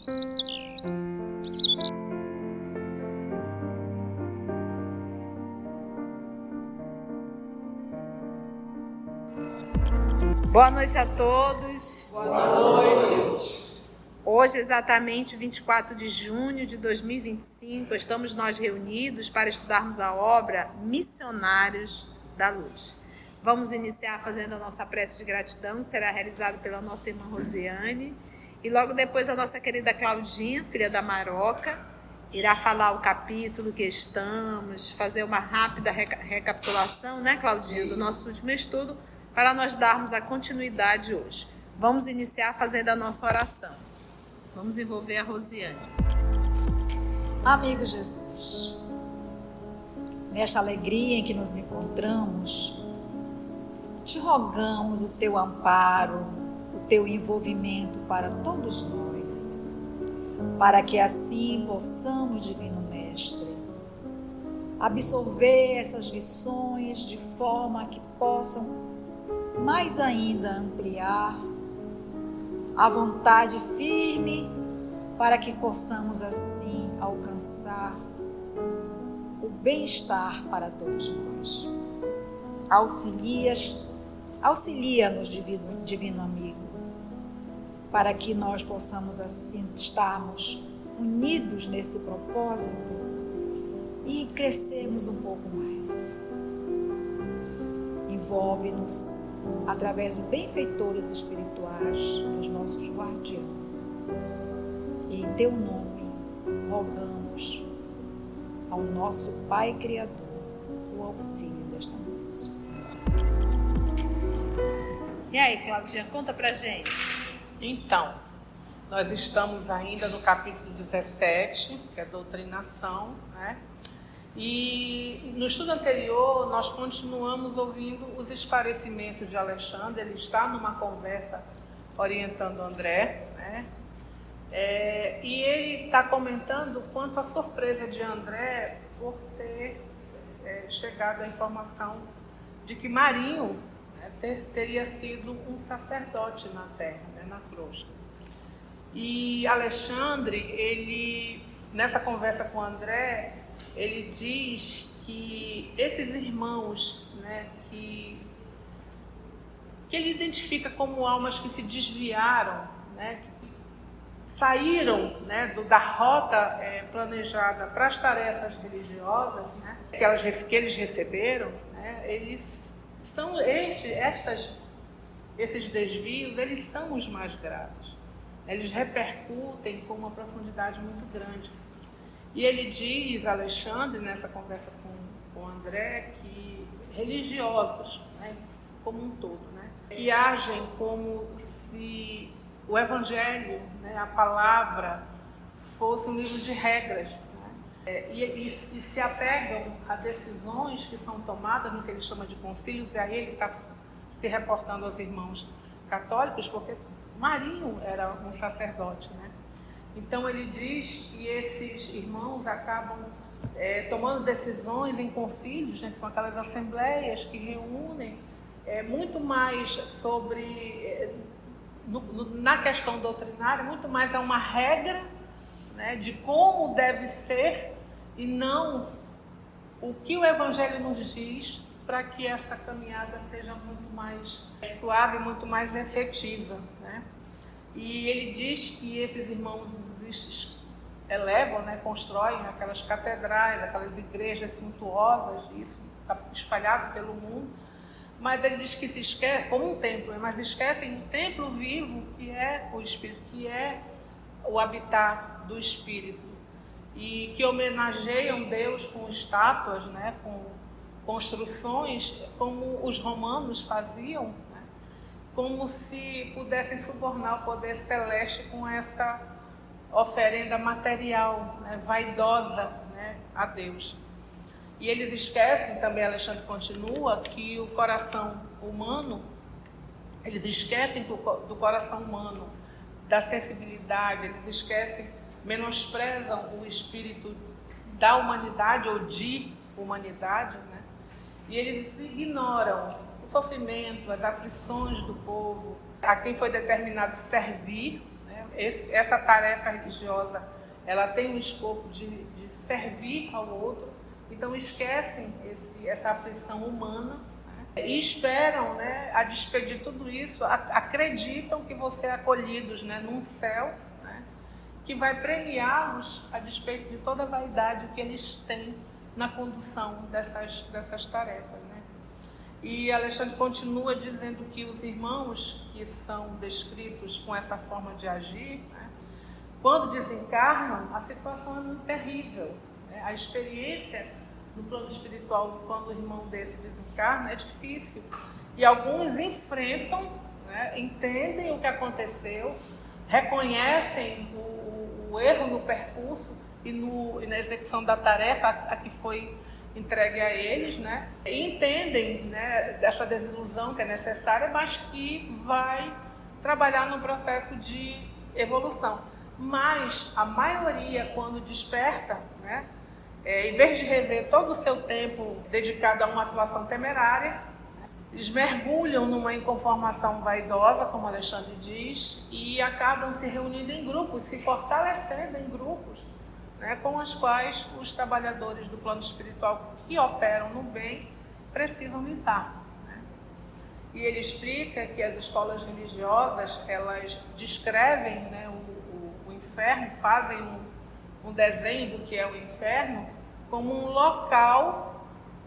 Boa noite a todos. Boa noite. Hoje, exatamente 24 de junho de 2025, estamos nós reunidos para estudarmos a obra Missionários da Luz. Vamos iniciar fazendo a nossa prece de gratidão, que será realizada pela nossa irmã Rosiane. E logo depois a nossa querida Claudinha, filha da Maroca, irá falar o capítulo que estamos, fazer uma rápida recapitulação, né, Claudinha, do nosso último estudo, para nós darmos a continuidade hoje. Vamos iniciar fazendo a nossa oração. Vamos envolver a Rosiane. Amigo Jesus, nesta alegria em que nos encontramos, te rogamos o teu amparo, o teu envolvimento para todos nós, para que assim possamos, Divino Mestre, absorver essas lições de forma que possam mais ainda ampliar a vontade firme para que possamos assim alcançar o bem-estar para todos nós. Auxilia-nos, divino amigo, para que nós possamos assim estarmos unidos nesse propósito e crescermos um pouco mais. Envolve-nos através de benfeitores espirituais, dos nossos guardiões. E em teu nome, rogamos ao nosso Pai Criador o auxílio desta noite. E aí, Claudinha, conta pra gente. Então, nós estamos ainda no capítulo 17, que é doutrinação, né? E no estudo anterior, nós continuamos ouvindo os esclarecimentos de Alexandre. Ele está numa conversa orientando André, né? E ele está comentando quanto à surpresa de André por ter chegado à informação de que Marinho, né, teria sido um sacerdote na terra, né, na crosta. E Alexandre, ele, nessa conversa com André, ele diz que esses irmãos, né, que ele identifica como almas que se desviaram, né, que saíram, né, da rota planejada para as tarefas religiosas, né, que eles receberam, né, eles são esses desvios, eles são os mais graves. Eles repercutem com uma profundidade muito grande. E ele diz, Alexandre, nessa conversa com André, que religiosos, né, como um todo, né, que agem como se o Evangelho, né, a palavra, fosse um livro de regras, né, e se apegam a decisões que são tomadas no que ele chama de concílios, e aí ele está se reportando aos irmãos católicos, porque Marinho era um sacerdote, né? Então ele diz que esses irmãos acabam tomando decisões em concílios, né, que são aquelas assembleias que reúnem muito mais sobre, na questão doutrinária, muito mais é uma regra, né, de como deve ser e não o que o Evangelho nos diz para que essa caminhada seja muito mais suave, muito mais efetiva, né? E ele diz que esses irmãos elevam, né, constroem aquelas catedrais, aquelas igrejas suntuosas, isso está espalhado pelo mundo, mas ele diz que se esquece, como um templo, mas esquecem do templo vivo, que é o Espírito, que é o habitat do Espírito, e que homenageiam Deus com estátuas, né, com construções, como os romanos faziam, como se pudessem subornar o poder celeste com essa oferenda material, né, vaidosa, né, a Deus. E eles esquecem, também Alexandre continua, que o coração humano, eles esquecem do coração humano, da sensibilidade, eles esquecem, menosprezam o espírito da humanidade ou de humanidade, né? E eles ignoram o sofrimento, as aflições do povo, a quem foi determinado servir, né? essa tarefa religiosa, ela tem um escopo de servir ao outro, então esquecem essa aflição humana, né? E esperam, né, a despeito de tudo isso, acreditam que vão ser acolhidos, né, num céu, né, que vai premiá-los a despeito de toda a vaidade que eles têm na condução dessas tarefas, né? E Alexandre continua dizendo que os irmãos que são descritos com essa forma de agir, né, quando desencarnam, a situação é muito terrível, né? A experiência no plano espiritual, quando o irmão desse desencarna, é difícil. E alguns enfrentam, né, entendem o que aconteceu, reconhecem o erro no percurso e na execução da tarefa a que foi entregue a eles, né? E entendem, né, dessa desilusão que é necessária, mas que vai trabalhar no processo de evolução. Mas a maioria, quando desperta, né, em vez de rever todo o seu tempo dedicado a uma atuação temerária, eles mergulham numa inconformação vaidosa, como Alexandre diz, e acabam se reunindo em grupos, se fortalecendo em grupos, né, com os quais os trabalhadores do plano espiritual que operam no bem precisam lidar, né? E ele explica que as escolas religiosas, elas descrevem, né, o inferno, fazem um desenho do que é o inferno como um local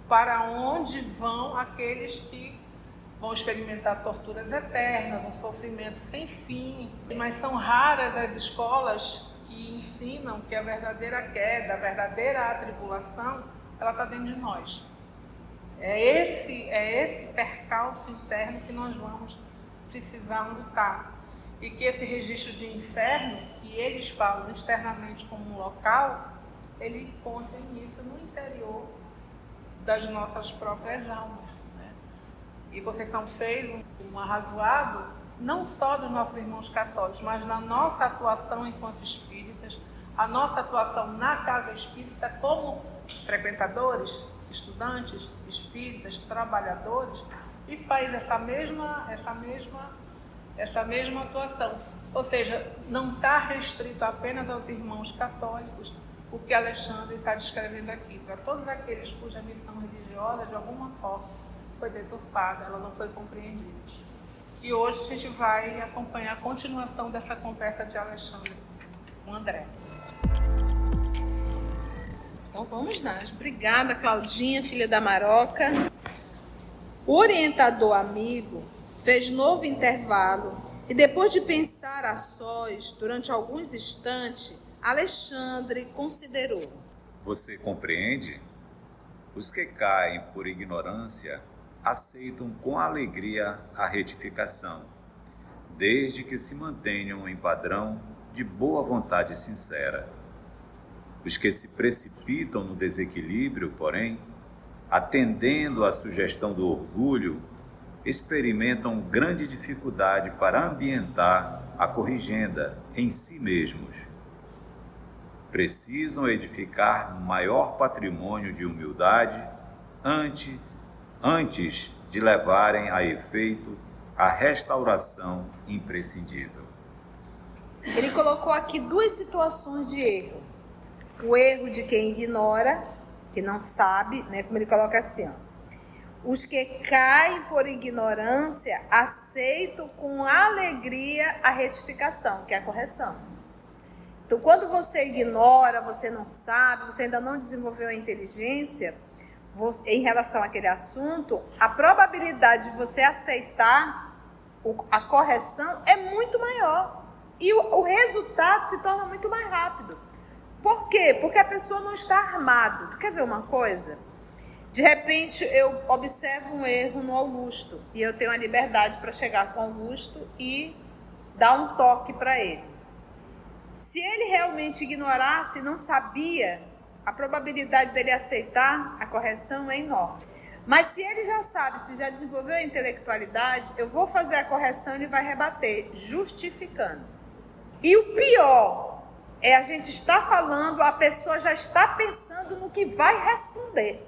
para onde vão aqueles que vão experimentar torturas eternas, um sofrimento sem fim. Mas são raras as escolas que ensinam que a verdadeira queda, a verdadeira atribulação, ela está dentro de nós. É esse percalço interno que nós vamos precisar lutar. E que esse registro de inferno, que eles falam externamente como um local, ele encontra isso no interior das nossas próprias almas, né? E Conceição fez um arrazoado, não só dos nossos irmãos católicos, mas na nossa atuação enquanto espíritas, a nossa atuação na casa espírita como frequentadores, estudantes, espíritas, trabalhadores, e faz essa mesma atuação. Ou seja, não está restrito apenas aos irmãos católicos o que Alexandre está descrevendo aqui, para todos aqueles cuja missão religiosa, de alguma forma, foi deturpada, ela não foi compreendida. E hoje a gente vai acompanhar a continuação dessa conversa de Alexandre com André. Então vamos lá. Obrigada, Claudinha, filha da Maroca. O orientador amigo fez novo intervalo e, depois de pensar a sós durante alguns instantes, Alexandre considerou. Você compreende? Os que caem por ignorância aceitam com alegria a retificação, desde que se mantenham em padrão de boa vontade sincera. Os que se precipitam no desequilíbrio, porém, atendendo à sugestão do orgulho, experimentam grande dificuldade para ambientar a corrigenda em si mesmos. Precisam edificar maior patrimônio de humildade antes de levarem a efeito a restauração imprescindível. Ele colocou aqui duas situações de erro. O erro de quem ignora, que não sabe, né? Como ele coloca assim, ó. Os que caem por ignorância aceitam com alegria a retificação, que é a correção. Então, quando você ignora, você não sabe, você ainda não desenvolveu a inteligência em relação àquele assunto, a probabilidade de você aceitar a correção é muito maior. E o resultado se torna muito mais rápido. Por quê? Porque a pessoa não está armada. Tu quer ver uma coisa? De repente, eu observo um erro no Augusto e eu tenho a liberdade para chegar com o Augusto e dar um toque para ele. Se ele realmente ignorasse, não sabia, a probabilidade dele aceitar a correção é enorme. Mas se ele já sabe, se já desenvolveu a intelectualidade, eu vou fazer a correção e ele vai rebater, justificando. E o pior é a gente estar falando, a pessoa já está pensando no que vai responder.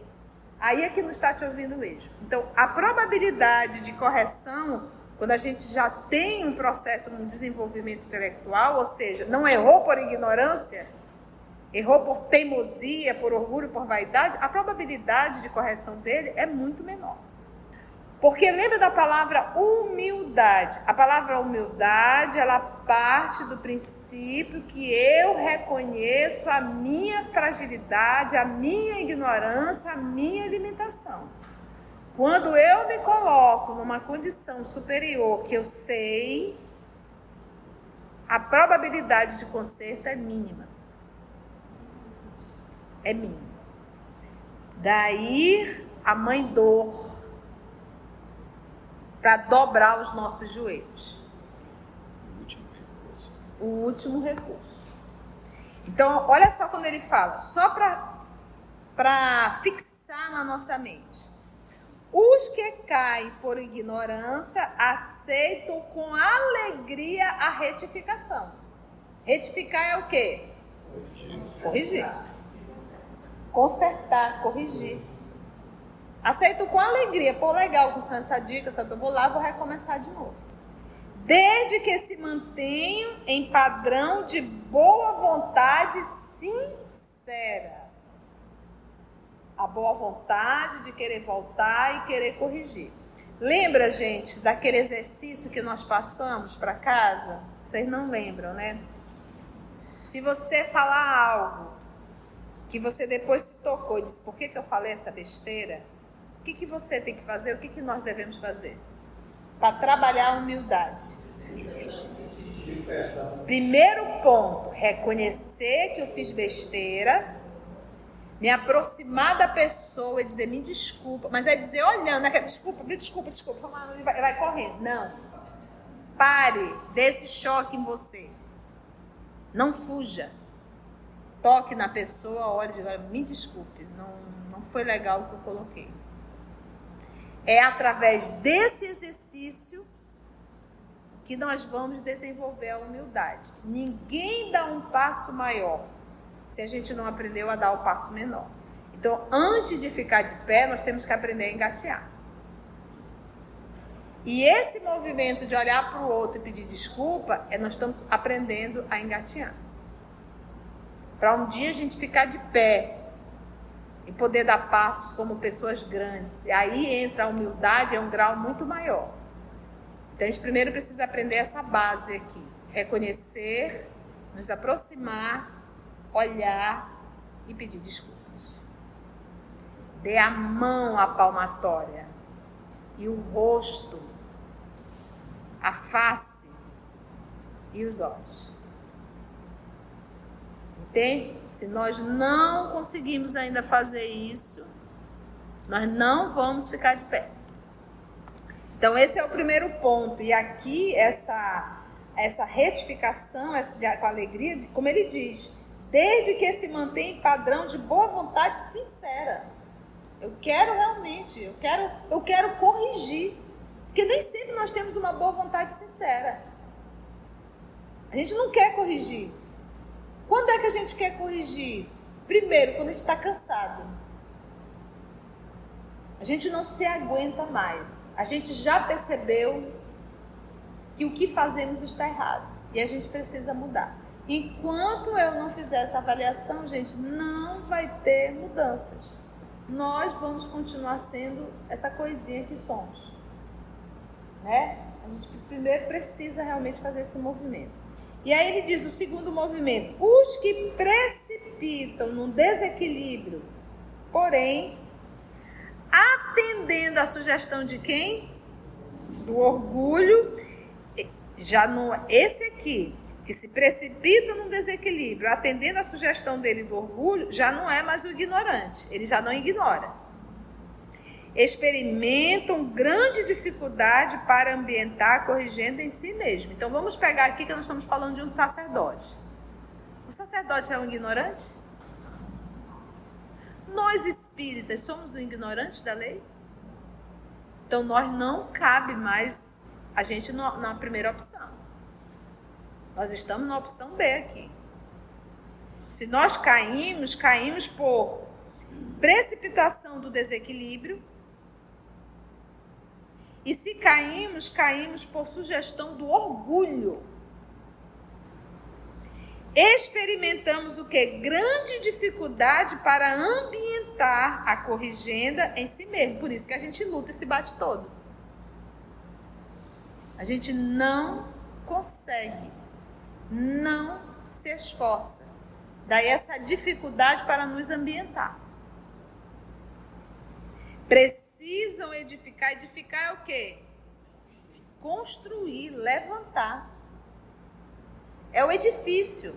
Aí é que não está te ouvindo mesmo. Então, a probabilidade de correção, quando a gente já tem um processo, um desenvolvimento intelectual, ou seja, não errou por ignorância, errou por teimosia, por orgulho, por vaidade, a probabilidade de correção dele é muito menor. Porque lembra da palavra humildade. A palavra humildade, ela parte do princípio que eu reconheço a minha fragilidade, a minha ignorância, a minha limitação. Quando eu me coloco numa condição superior que eu sei, a probabilidade de conserto é mínima. É mínima. Daí a mãe dor para dobrar os nossos joelhos. O último recurso. Então, olha só quando ele fala, só para fixar na nossa mente. Os que caem por ignorância aceitam com alegria a retificação. Retificar é o quê? Corrigir. Consertar, corrigir. Aceito com alegria. Pô, legal, com essa dica, eu vou lá, vou recomeçar de novo. Desde que se mantenham em padrão de boa vontade sincera. A boa vontade de querer voltar e querer corrigir. Lembra, gente, daquele exercício que nós passamos para casa? Vocês não lembram, né? Se você falar algo que você depois se tocou e disse, por que eu falei essa besteira? O que você tem que fazer? O que nós devemos fazer? Para trabalhar a humildade. Primeiro ponto, reconhecer que eu fiz besteira, me aproximar da pessoa e dizer, me desculpa. Mas é dizer, olhando, desculpa, vai correndo. Não. Pare desse choque em você. Não fuja. Toque na pessoa, olhe e diga, me desculpe, não foi legal o que eu coloquei. É através desse exercício que nós vamos desenvolver a humildade. Ninguém dá um passo maior se a gente não aprendeu a dar o passo menor. Então, antes de ficar de pé, nós temos que aprender a engatear. E esse movimento de olhar para o outro e pedir desculpa, nós estamos aprendendo a engatear. Para um dia a gente ficar de pé e poder dar passos como pessoas grandes. E aí entra a humildade, é um grau muito maior. Então a gente primeiro precisa aprender essa base aqui. Reconhecer, nos aproximar, olhar e pedir desculpas. Dê a mão à palmatória e o rosto, a face e os olhos. Entende? Se nós não conseguimos ainda fazer isso, nós não vamos ficar de pé. Então, esse é o primeiro ponto. E aqui, essa retificação, com alegria, como ele diz, desde que se mantém em padrão de boa vontade sincera. Eu quero realmente, eu quero corrigir. Porque nem sempre nós temos uma boa vontade sincera. A gente não quer corrigir. Quando é que a gente quer corrigir? Primeiro, quando a gente está cansado. A gente não se aguenta mais. A gente já percebeu que o que fazemos está errado. E a gente precisa mudar. Enquanto eu não fizer essa avaliação, gente, não vai ter mudanças. Nós vamos continuar sendo essa coisinha que somos. Né? A gente primeiro precisa realmente fazer esse movimento. E aí ele diz o segundo movimento. Os que precipitam num desequilíbrio, porém, atendendo à sugestão de quem? Do orgulho. Já não, esse aqui, que se precipita num desequilíbrio, atendendo à sugestão dele do orgulho, já não é mais o ignorante. Ele já não ignora. Experimentam grande dificuldade para ambientar, corrigindo em si mesmo. Então vamos pegar aqui que nós estamos falando de um sacerdote. O sacerdote é um ignorante? Nós espíritas somos um ignorante da lei? Então nós não cabe mais a gente na primeira opção. Nós estamos na opção B aqui. Se nós caímos por precipitação do desequilíbrio E se caímos, caímos por sugestão do orgulho. Experimentamos o quê? Grande dificuldade para ambientar a corrigenda em si mesmo. Por isso que a gente luta e se bate todo. A gente não consegue, não se esforça. Daí essa dificuldade para nos ambientar. Precisam edificar. Edificar é o quê? Construir, levantar. É o edifício.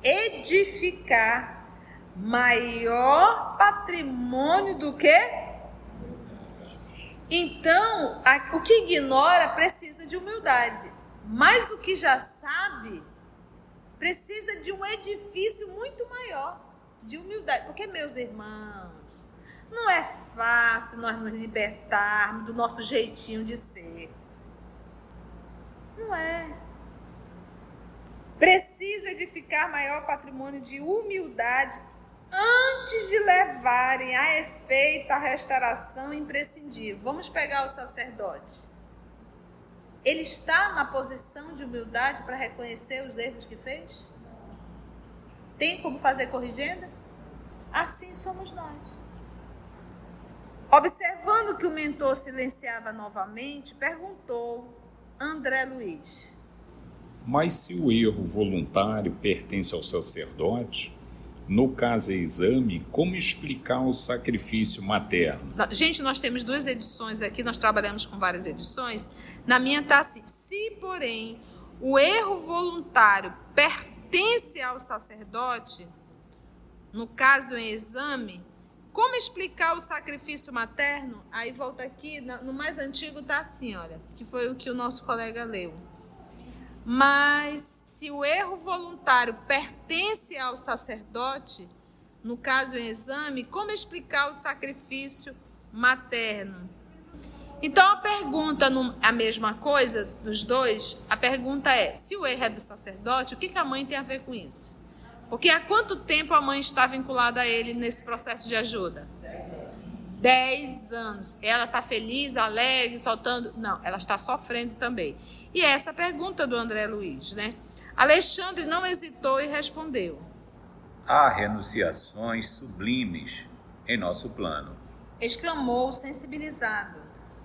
Edificar. Maior patrimônio do que? Então, o que ignora precisa de humildade. Mas o que já sabe precisa de um edifício muito maior de humildade. Porque, meus irmãos, não é fácil nós nos libertarmos do nosso jeitinho de ser. Não é. Precisa edificar maior patrimônio de humildade antes de levarem a efeito a restauração imprescindível. Vamos pegar o sacerdote. Ele está na posição de humildade para reconhecer os erros que fez? Tem como fazer corrigenda? Assim somos nós. Observando que o mentor silenciava novamente, perguntou André Luiz: mas se o erro voluntário pertence ao sacerdote, no caso exame, como explicar o sacrifício materno? Gente, nós temos 2 edições aqui, nós trabalhamos com várias edições. Na minha está assim: se, porém, o erro voluntário pertence ao sacerdote, no caso em exame, como explicar o sacrifício materno? Aí volta aqui, no mais antigo está assim, olha, que foi o que o nosso colega leu. Mas se o erro voluntário pertence ao sacerdote, no caso em exame, como explicar o sacrifício materno? Então a pergunta, a mesma coisa dos dois, a pergunta é: se o erro é do sacerdote, o que a mãe tem a ver com isso? Porque há quanto tempo a mãe está vinculada a ele nesse processo de ajuda? 10 anos. Ela está feliz, alegre, soltando? Não, ela está sofrendo também. E essa é a pergunta do André Luiz, né? Alexandre não hesitou e respondeu: há renunciações sublimes em nosso plano, exclamou sensibilizado,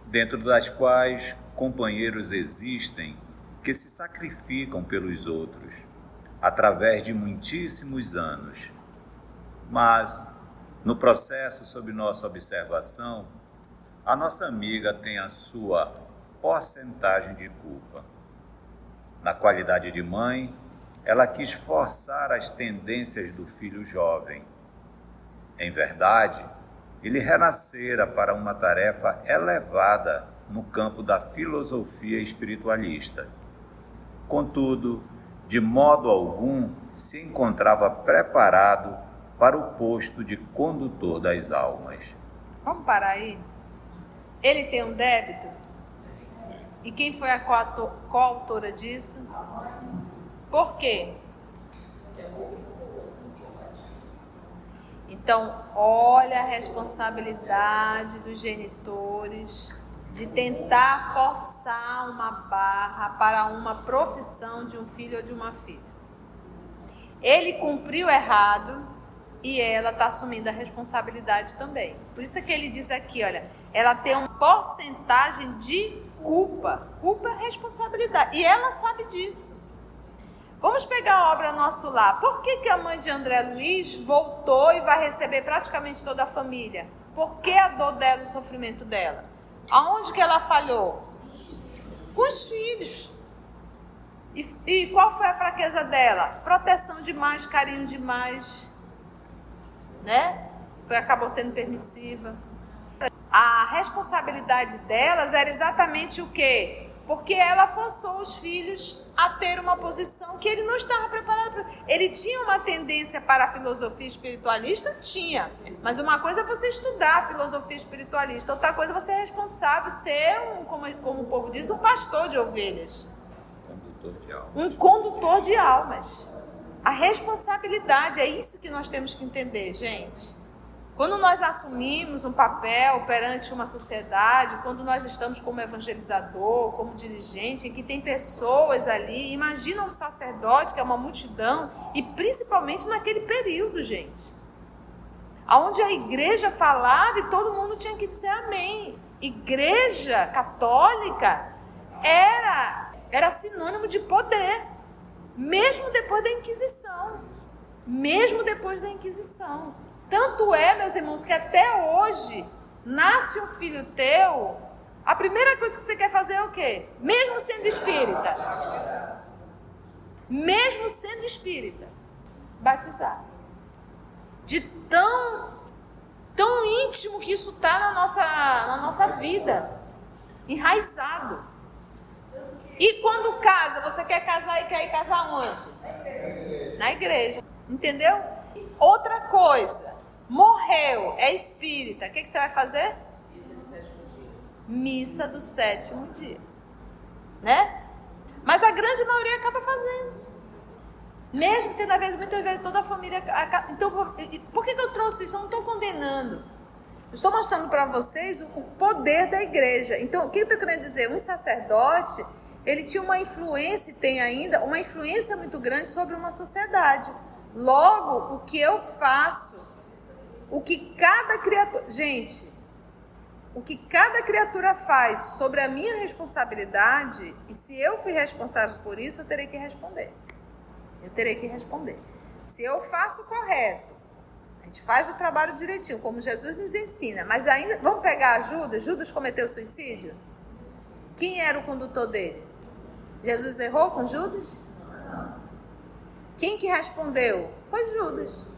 dentro das quais companheiros existem que se sacrificam pelos outros, através de muitíssimos anos. Mas, no processo sob nossa observação, a nossa amiga tem a sua porcentagem de culpa. Na qualidade de mãe, ela quis forçar as tendências do filho jovem. Em verdade, ele renascera para uma tarefa elevada no campo da filosofia espiritualista. Contudo, de modo algum se encontrava preparado para o posto de condutor das almas. Vamos parar aí? Ele tem um débito? E quem foi a coautora disso? Por quê? Então, olha a responsabilidade dos genitores de tentar forçar uma barra para uma profissão de um filho ou de uma filha. Ele cumpriu errado e ela está assumindo a responsabilidade também. Por isso é que ele diz aqui, olha, ela tem uma porcentagem de culpa. Culpa é responsabilidade. E ela sabe disso. Vamos pegar a obra Nosso Lar. Por que a mãe de André Luiz voltou e vai receber praticamente toda a família? Por que a dor dela e o sofrimento dela? Aonde que ela falhou? Com os filhos. E qual foi a fraqueza dela? Proteção demais, carinho demais. Né? Acabou sendo permissiva. A responsabilidade delas era exatamente o quê? Porque ela forçou os filhos a ter uma posição que ele não estava preparado para. Ele tinha uma tendência para a filosofia espiritualista? Tinha. Mas uma coisa é você estudar a filosofia espiritualista, outra coisa é você ser responsável, ser, como o povo diz, um pastor de ovelhas. Condutor de almas. Um condutor de almas. A responsabilidade, é isso que nós temos que entender, gente. Quando nós assumimos um papel perante uma sociedade, quando nós estamos como evangelizador, como dirigente, em que tem pessoas ali, imagina um sacerdote, que é uma multidão, e principalmente naquele período, gente, onde a igreja falava e todo mundo tinha que dizer amém. Igreja católica era sinônimo de poder, mesmo depois da Inquisição. Mesmo depois da Inquisição. Tanto é, meus irmãos, que até hoje, nasce um filho teu, a primeira coisa que você quer fazer é o quê? Mesmo sendo espírita. Mesmo sendo espírita. Batizar. De tão íntimo que isso está na nossa vida. Enraizado. E quando casa, você quer casar e quer ir casar onde? Na igreja. Entendeu? Outra coisa. Morreu, é espírita. O que você vai fazer? Missa do sétimo dia. Né? Mas a grande maioria acaba fazendo. Mesmo que muitas vezes toda a família... Então, por que eu trouxe isso? Eu não estou condenando. Eu estou mostrando para vocês o poder da igreja. Então, o que eu estou querendo dizer? Um sacerdote, ele tinha uma influência, e tem ainda, uma influência muito grande sobre uma sociedade. Logo, o que eu faço, o que cada criatura... Gente, o que cada criatura faz sobre a minha responsabilidade, e se eu fui responsável por isso, eu terei que responder. Eu terei que responder. Se eu faço o correto, a gente faz o trabalho direitinho, como Jesus nos ensina, mas ainda... Vamos pegar Judas? Judas cometeu suicídio? Quem era o condutor dele? Jesus errou com Judas? Quem que respondeu? Foi Judas.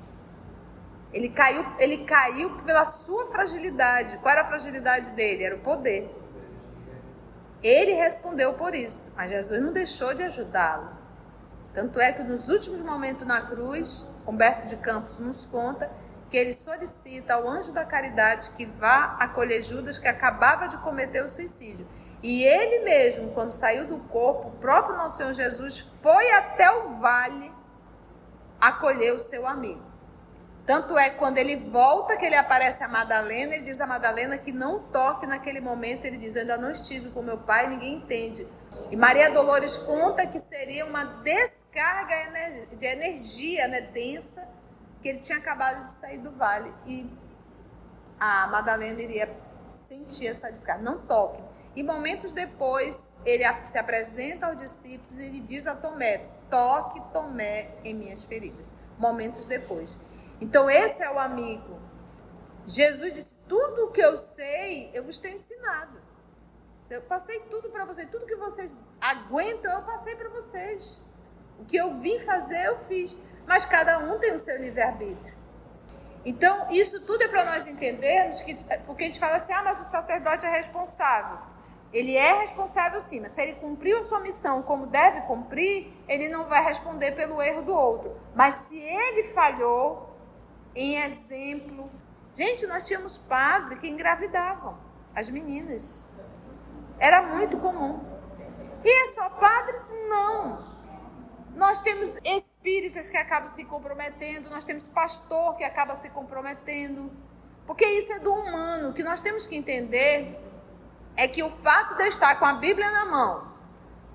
Ele caiu pela sua fragilidade. Qual era a fragilidade dele? Era o poder. Ele respondeu por isso, mas Jesus não deixou de ajudá-lo. Tanto é que nos últimos momentos na cruz, Humberto de Campos nos conta que ele solicita ao anjo da caridade que vá acolher Judas, que acabava de cometer o suicídio. E ele mesmo, quando saiu do corpo, o próprio nosso Senhor Jesus foi até o vale acolher o seu amigo. Tanto é que quando ele volta, que ele aparece a Madalena, ele diz a Madalena que não toque naquele momento, ele diz, eu ainda não estive com meu pai, ninguém entende. E Maria Dolores conta que seria uma descarga de energia, né, densa, que ele tinha acabado de sair do vale. E a Madalena iria sentir essa descarga, não toque. E momentos depois, ele se apresenta aos discípulos e ele diz a Tomé, toque, Tomé, em minhas feridas. Momentos depois. Então, esse é o amigo. Jesus disse, tudo o que eu sei, eu vos tenho ensinado. Eu passei tudo para vocês. Tudo que vocês aguentam, eu passei para vocês. O que eu vim fazer, eu fiz. Mas cada um tem o seu livre-arbítrio. Então, isso tudo é para nós entendermos, porque a gente fala assim, mas o sacerdote é responsável. Ele é responsável sim, mas se ele cumpriu a sua missão como deve cumprir, ele não vai responder pelo erro do outro. Mas se ele falhou, em exemplo... Gente, nós tínhamos padres que engravidavam as meninas. Era muito comum. E é só padre? Não. Nós temos espíritas que acabam se comprometendo, nós temos pastor que acaba se comprometendo. Porque isso é do humano. O que nós temos que entender é que o fato de eu estar com a Bíblia na mão,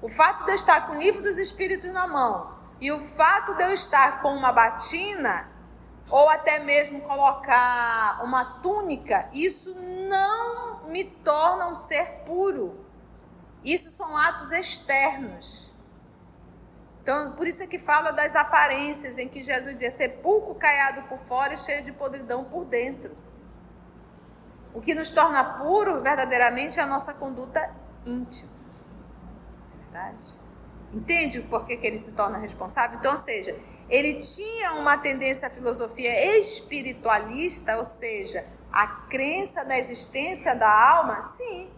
o fato de eu estar com o livro dos Espíritos na mão, e o fato de eu estar com uma batina, ou até mesmo colocar uma túnica, isso não me torna um ser puro. Isso são atos externos. Então, por isso é que fala das aparências, em que Jesus diz sepulcro caiado por fora e cheio de podridão por dentro. O que nos torna puro, verdadeiramente, é a nossa conduta íntima. Não é verdade? Entende por que ele se torna responsável? Então, ou seja, ele tinha uma tendência à filosofia espiritualista, ou seja, a crença da existência da alma, sim.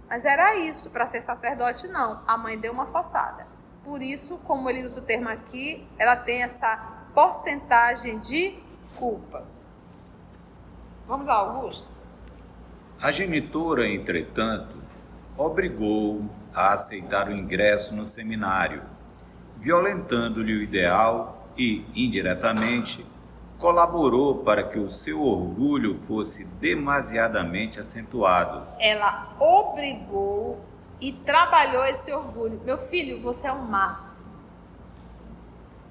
Mas era isso, para ser sacerdote, não. A mãe deu uma forçada. Por isso, como ele usa o termo aqui, ela tem essa porcentagem de culpa. Vamos lá, Augusto. A genitora, entretanto, obrigou a aceitar o ingresso no seminário, violentando-lhe o ideal e, indiretamente, colaborou para que o seu orgulho fosse demasiadamente acentuado. Ela obrigou e trabalhou esse orgulho. Meu filho, você é o máximo.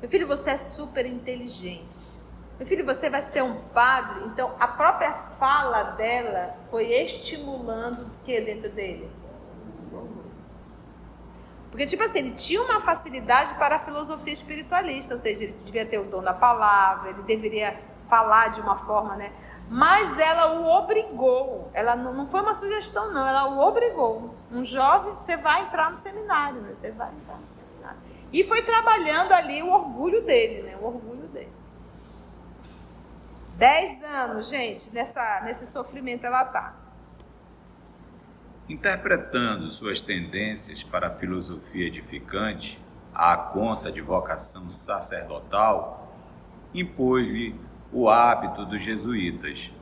Meu filho, você é super inteligente. Meu filho, você vai ser um padre. Então, a própria fala dela foi estimulando o que dentro dele? Porque, tipo assim, ele tinha uma facilidade para a filosofia espiritualista, ou seja, ele devia ter o dom da palavra, ele deveria falar de uma forma, né? Mas ela o obrigou, ela não foi uma sugestão, não, ela o obrigou. Um jovem, você vai entrar no seminário, né? Você vai entrar no seminário. E foi trabalhando ali o orgulho dele, né? O orgulho dele. 10 anos, gente, nesse sofrimento ela está. Interpretando suas tendências para a filosofia edificante à conta de vocação sacerdotal, impôs-lhe o hábito dos jesuítas,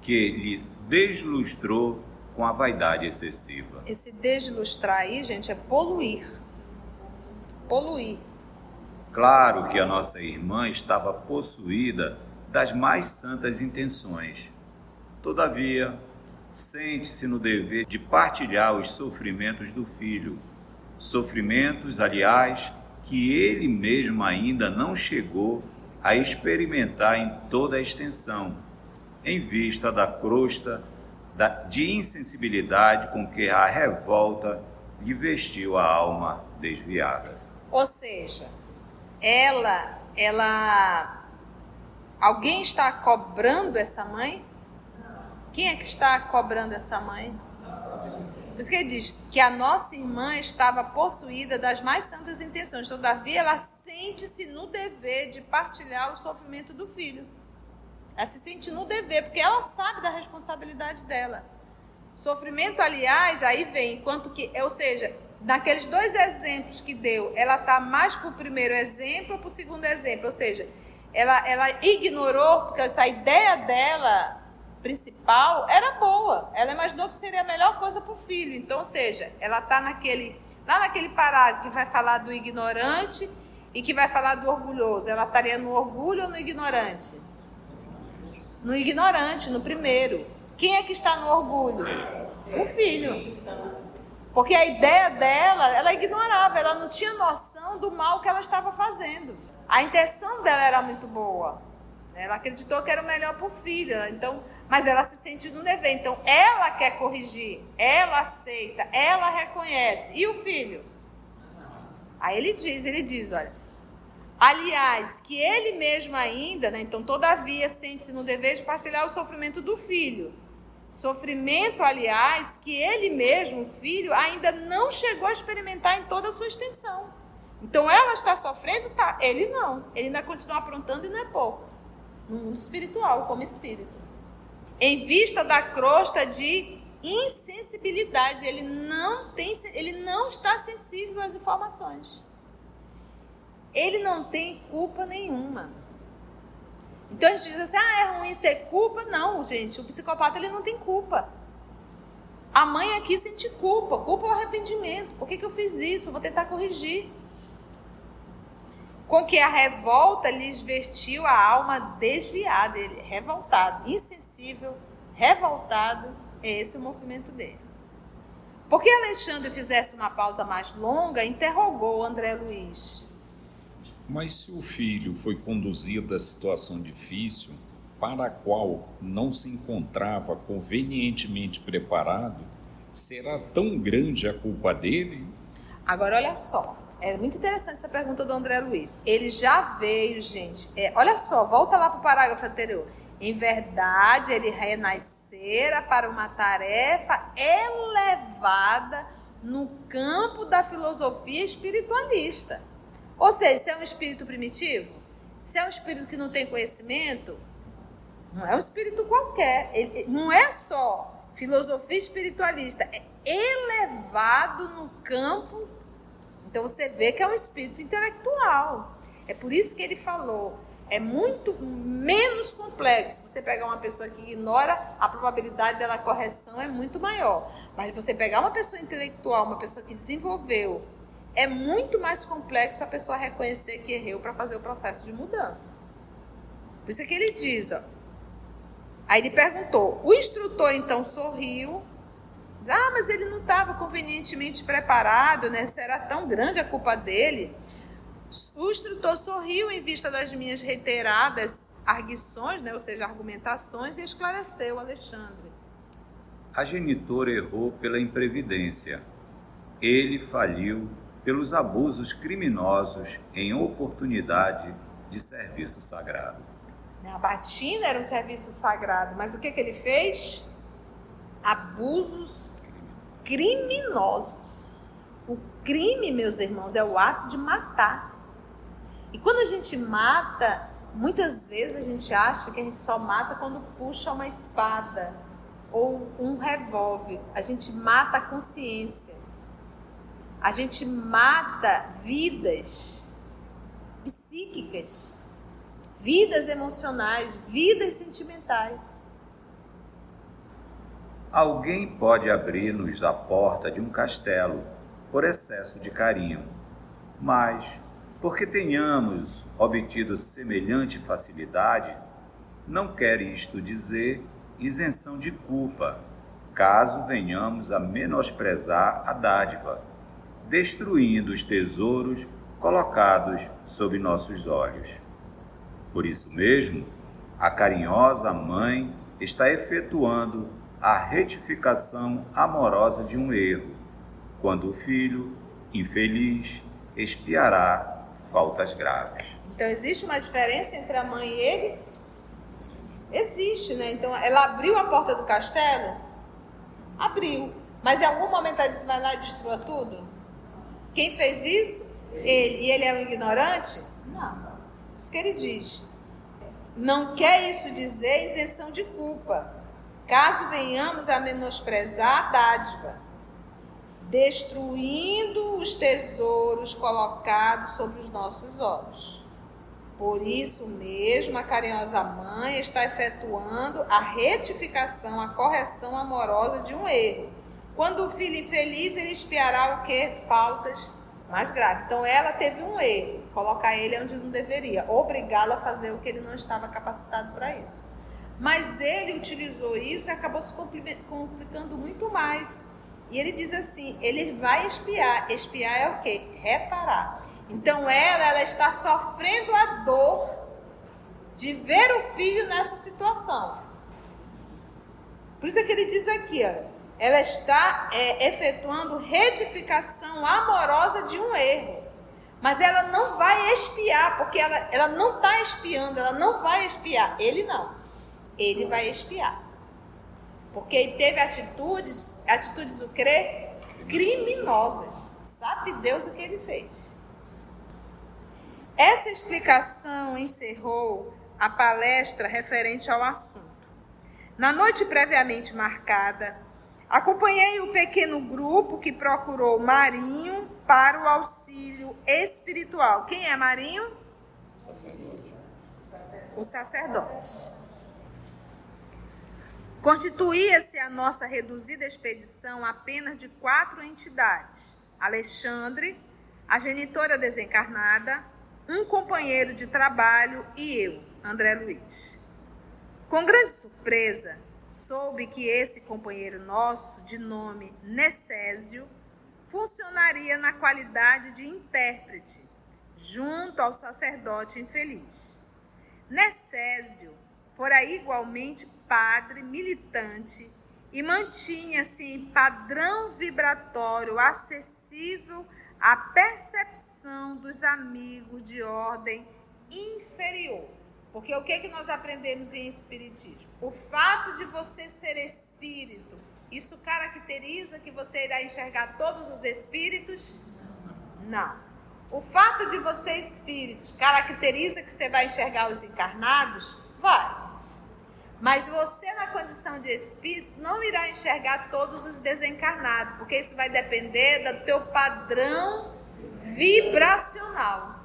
que lhe deslustrou com a vaidade excessiva. Esse deslustrar aí, gente, é poluir. Poluir. Claro que a nossa irmã estava possuída das mais santas intenções. Todavia, sente-se no dever de partilhar os sofrimentos do filho, sofrimentos, aliás, que ele mesmo ainda não chegou a experimentar em toda a extensão, em vista da crosta de insensibilidade com que a revolta lhe vestiu a alma desviada. Ou seja, alguém está cobrando essa mãe? Quem é que está cobrando essa mãe? Por isso que ele diz que a nossa irmã estava possuída das mais santas intenções. Todavia, ela sente-se no dever de partilhar o sofrimento do filho. Ela se sente no dever, porque ela sabe da responsabilidade dela. Sofrimento, aliás, aí vem, enquanto que, ou seja, naqueles 2 exemplos que deu, ela está mais para o primeiro exemplo ou para o segundo exemplo? Ou seja, ela ignorou, porque essa ideia dela principal era boa. Ela imaginou que seria a melhor coisa para o filho. Então, ou seja, ela está lá naquele parágrafo que vai falar do ignorante e que vai falar do orgulhoso. Ela estaria no orgulho ou no ignorante? No ignorante, no primeiro. Quem é que está no orgulho? O filho. Porque a ideia dela, ela ignorava, ela não tinha noção do mal que ela estava fazendo. A intenção dela era muito boa. Ela acreditou que era o melhor para o filho. Então, mas ela se sentiu no dever. Então, ela quer corrigir, ela aceita, ela reconhece. E o filho? Aí ele diz, olha, aliás, que ele mesmo ainda, né, então, todavia, sente-se no dever de partilhar o sofrimento do filho. Sofrimento, aliás, que ele mesmo, o filho, ainda não chegou a experimentar em toda a sua extensão. Então, ela está sofrendo, tá? Ele não. Ele ainda continua aprontando e não é pouco. No mundo espiritual, como espírito. Em vista da crosta de insensibilidade, ele não está sensível às informações. Ele não tem culpa nenhuma. Então a gente diz assim, é ruim ser culpa. Não, gente, o psicopata ele não tem culpa. A mãe aqui sente culpa. Culpa é o arrependimento. Por que eu fiz isso? Vou tentar corrigir. Com que a revolta lhes vestiu a alma desviada, ele revoltado, insensível, revoltado, é esse o movimento dele. Por que Alexandre fizesse uma pausa mais longa, interrogou André Luiz. Mas se o filho foi conduzido a situação difícil, para a qual não se encontrava convenientemente preparado, será tão grande a culpa dele? Agora, olha só. É muito interessante essa pergunta do André Luiz. Ele já veio, gente. Olha só, volta lá para o parágrafo anterior. Em verdade, ele renascera para uma tarefa elevada no campo da filosofia espiritualista. Ou seja, se é um espírito primitivo, se é um espírito que não tem conhecimento, não é um espírito qualquer. Ele não é só filosofia espiritualista, é elevado no campo. Então você vê que é um espírito intelectual. É por isso que ele falou, é muito menos complexo. Você pegar uma pessoa que ignora, a probabilidade dela correção é muito maior. Mas você pegar uma pessoa intelectual, uma pessoa que desenvolveu, é muito mais complexo a pessoa reconhecer que errou para fazer o processo de mudança. Por isso é que ele diz, ó. Aí ele perguntou, o instrutor então sorriu. Mas ele não estava convenientemente preparado, né? Será tão grande a culpa dele? O instrutor sorriu em vista das minhas reiteradas arguições, né? Ou seja, argumentações, e esclareceu Alexandre. A genitora errou pela imprevidência. Ele faliu pelos abusos criminosos em oportunidade de serviço sagrado. A batina era um serviço sagrado, mas o que ele fez? Abusos criminosos. O crime, meus irmãos, é o ato de matar. E quando a gente mata, muitas vezes a gente acha que a gente só mata quando puxa uma espada ou um revólver. A gente mata a consciência. A gente mata vidas psíquicas, vidas emocionais, vidas sentimentais. Alguém pode abrir-nos a porta de um castelo por excesso de carinho, mas, porque tenhamos obtido semelhante facilidade, não quer isto dizer isenção de culpa, caso venhamos a menosprezar a dádiva, destruindo os tesouros colocados sob nossos olhos. Por isso mesmo, a carinhosa mãe está efetuando a retificação amorosa de um erro, quando o filho, infeliz, expiará faltas graves. Então, existe uma diferença entre a mãe e ele? Existe, né? Então, ela abriu a porta do castelo? Abriu. Mas em algum momento ela disse, vai lá e destrua tudo? Quem fez isso? Ele. E ele é um ignorante? Não. Isso que ele diz. Não quer isso dizer isenção de culpa, caso venhamos a menosprezar a dádiva, destruindo os tesouros colocados sobre os nossos olhos. Por isso mesmo, a carinhosa mãe está efetuando a retificação, a correção amorosa de um erro. Quando o filho infeliz, ele expiará o quê? Faltas mais graves. Então, ela teve um erro, colocar ele onde não deveria, obrigá-lo a fazer o que ele não estava capacitado para isso. Mas ele utilizou isso e acabou se complicando muito mais. E ele diz assim, ele vai expiar. Expiar é o quê? Reparar. Então ela está sofrendo a dor de ver o filho nessa situação. Por isso é que ele diz aqui, ó, ela está efetuando retificação amorosa de um erro. Mas ela não vai expiar, porque ela não está expiando, ela não vai expiar. Ele não. Ele vai expiar. Porque ele teve atitudes o quê? Criminosas. Sabe Deus o que ele fez. Essa explicação encerrou a palestra referente ao assunto. Na noite previamente marcada, acompanhei o pequeno grupo que procurou Marinho para o auxílio espiritual. Quem é Marinho? Sacerdote. O sacerdote. Constituía-se a nossa reduzida expedição apenas de 4 entidades: Alexandre, a genitora desencarnada, um companheiro de trabalho e eu, André Luiz. Com grande surpresa, soube que esse companheiro nosso, de nome Necésio, funcionaria na qualidade de intérprete, junto ao sacerdote infeliz. Necésio fora igualmente padre militante e mantinha-se em padrão vibratório acessível à percepção dos amigos de ordem inferior. Porque o que nós aprendemos em espiritismo? O fato de você ser espírito, isso caracteriza que você irá enxergar todos os espíritos? Não. O fato de você espírito caracteriza que você vai enxergar os encarnados? Vai. Mas você, na condição de espírito, não irá enxergar todos os desencarnados, porque isso vai depender do teu padrão vibracional.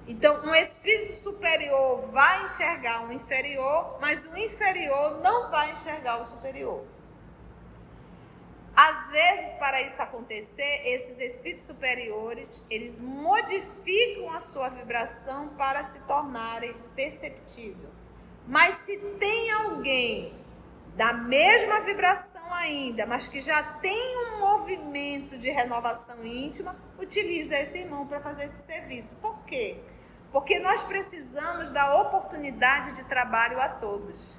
Então, um espírito superior vai enxergar um inferior, mas o inferior não vai enxergar o superior. Às vezes, para isso acontecer, esses espíritos superiores, eles modificam a sua vibração para se tornarem perceptível. Mas se tem alguém da mesma vibração ainda, mas que já tem um movimento de renovação íntima, utiliza esse irmão para fazer esse serviço. Por quê? Porque nós precisamos dar oportunidade de trabalho a todos.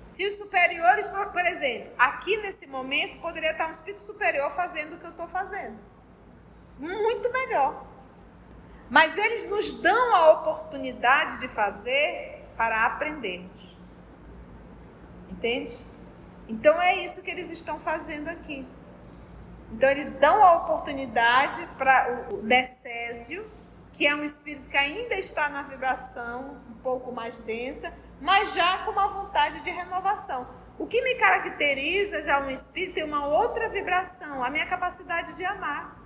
Se os superiores, por exemplo, aqui nesse momento, poderia estar um espírito superior fazendo o que eu estou fazendo. Muito melhor. Mas eles nos dão a oportunidade de fazer para aprendermos. Entende? Então é isso que eles estão fazendo aqui. Então eles dão a oportunidade para o Necésio, que é um espírito que ainda está na vibração um pouco mais densa, mas já com uma vontade de renovação. O que me caracteriza já um espírito tem uma outra vibração, a minha capacidade de amar.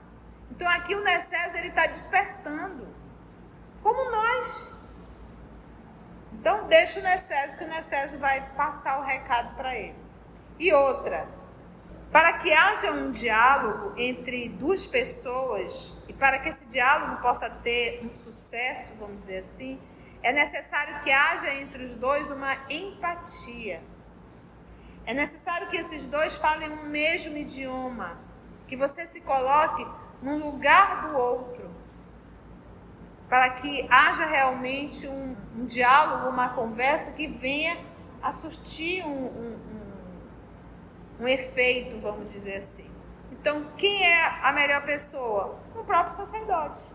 Então aqui o Necésio ele está despertando, como nós. Então deixa o Necésio, que o Necésio vai passar o recado para ele. E outra, para que haja um diálogo entre duas pessoas, e para que esse diálogo possa ter um sucesso, vamos dizer assim, é necessário que haja entre os dois uma empatia. É necessário que esses dois falem o mesmo idioma, que você se coloque no lugar do outro, para que haja realmente um diálogo, uma conversa que venha a surtir um efeito, vamos dizer assim. Então, quem é a melhor pessoa? O próprio sacerdote.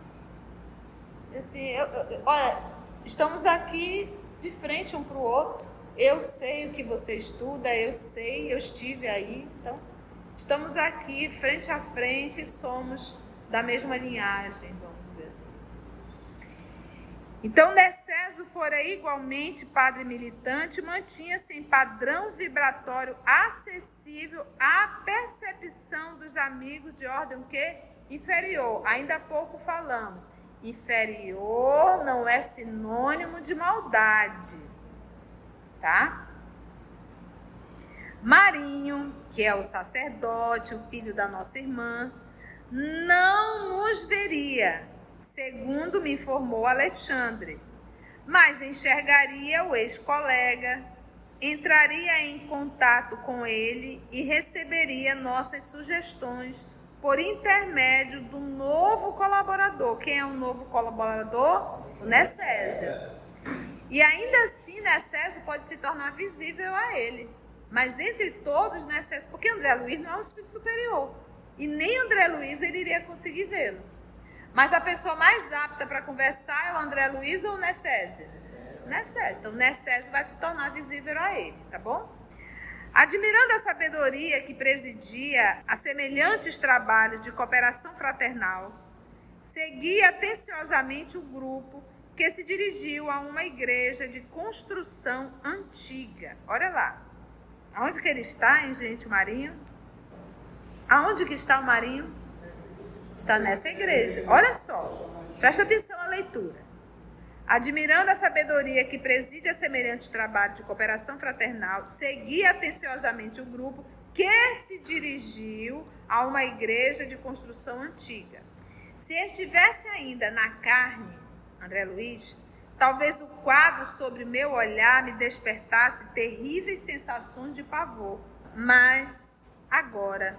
Assim, olha, estamos aqui de frente um para o outro. Eu sei o que você estuda, eu sei, eu estive aí. Então, estamos aqui frente a frente e somos da mesma linhagem, vamos dizer assim. Então, Necésio fora igualmente padre militante, mantinha-se em padrão vibratório acessível à percepção dos amigos de ordem o quê? Inferior. Ainda há pouco falamos. Inferior não é sinônimo de maldade, tá? Marinho, que é o sacerdote, o filho da nossa irmã, não nos veria, segundo me informou Alexandre, mas enxergaria o ex-colega, entraria em contato com ele e receberia nossas sugestões por intermédio do novo colaborador. Quem é o novo colaborador? O Necésio. E ainda assim, Necésio pode se tornar visível a ele. Mas entre todos, Necésio, porque André Luiz não é um espírito superior. E nem André Luiz ele iria conseguir vê-lo. Mas a pessoa mais apta para conversar é o André Luiz ou o Necésio? Necésio. Então, Necésio vai se tornar visível a ele, tá bom? Admirando a sabedoria que presidia a semelhantes trabalhos de cooperação fraternal, segui atenciosamente o grupo que se dirigiu a uma igreja de construção antiga. Olha lá. Aonde que ele está, hein, gente, o Marinho? Aonde que está o Marinho? Está nessa igreja. Olha só. Presta atenção à leitura. Admirando a sabedoria que preside a semelhantes trabalhos de cooperação fraternal, segui atenciosamente o grupo que se dirigiu a uma igreja de construção antiga. Se estivesse ainda na carne, André Luiz, talvez o quadro sobre meu olhar me despertasse terríveis sensações de pavor. Mas, agora,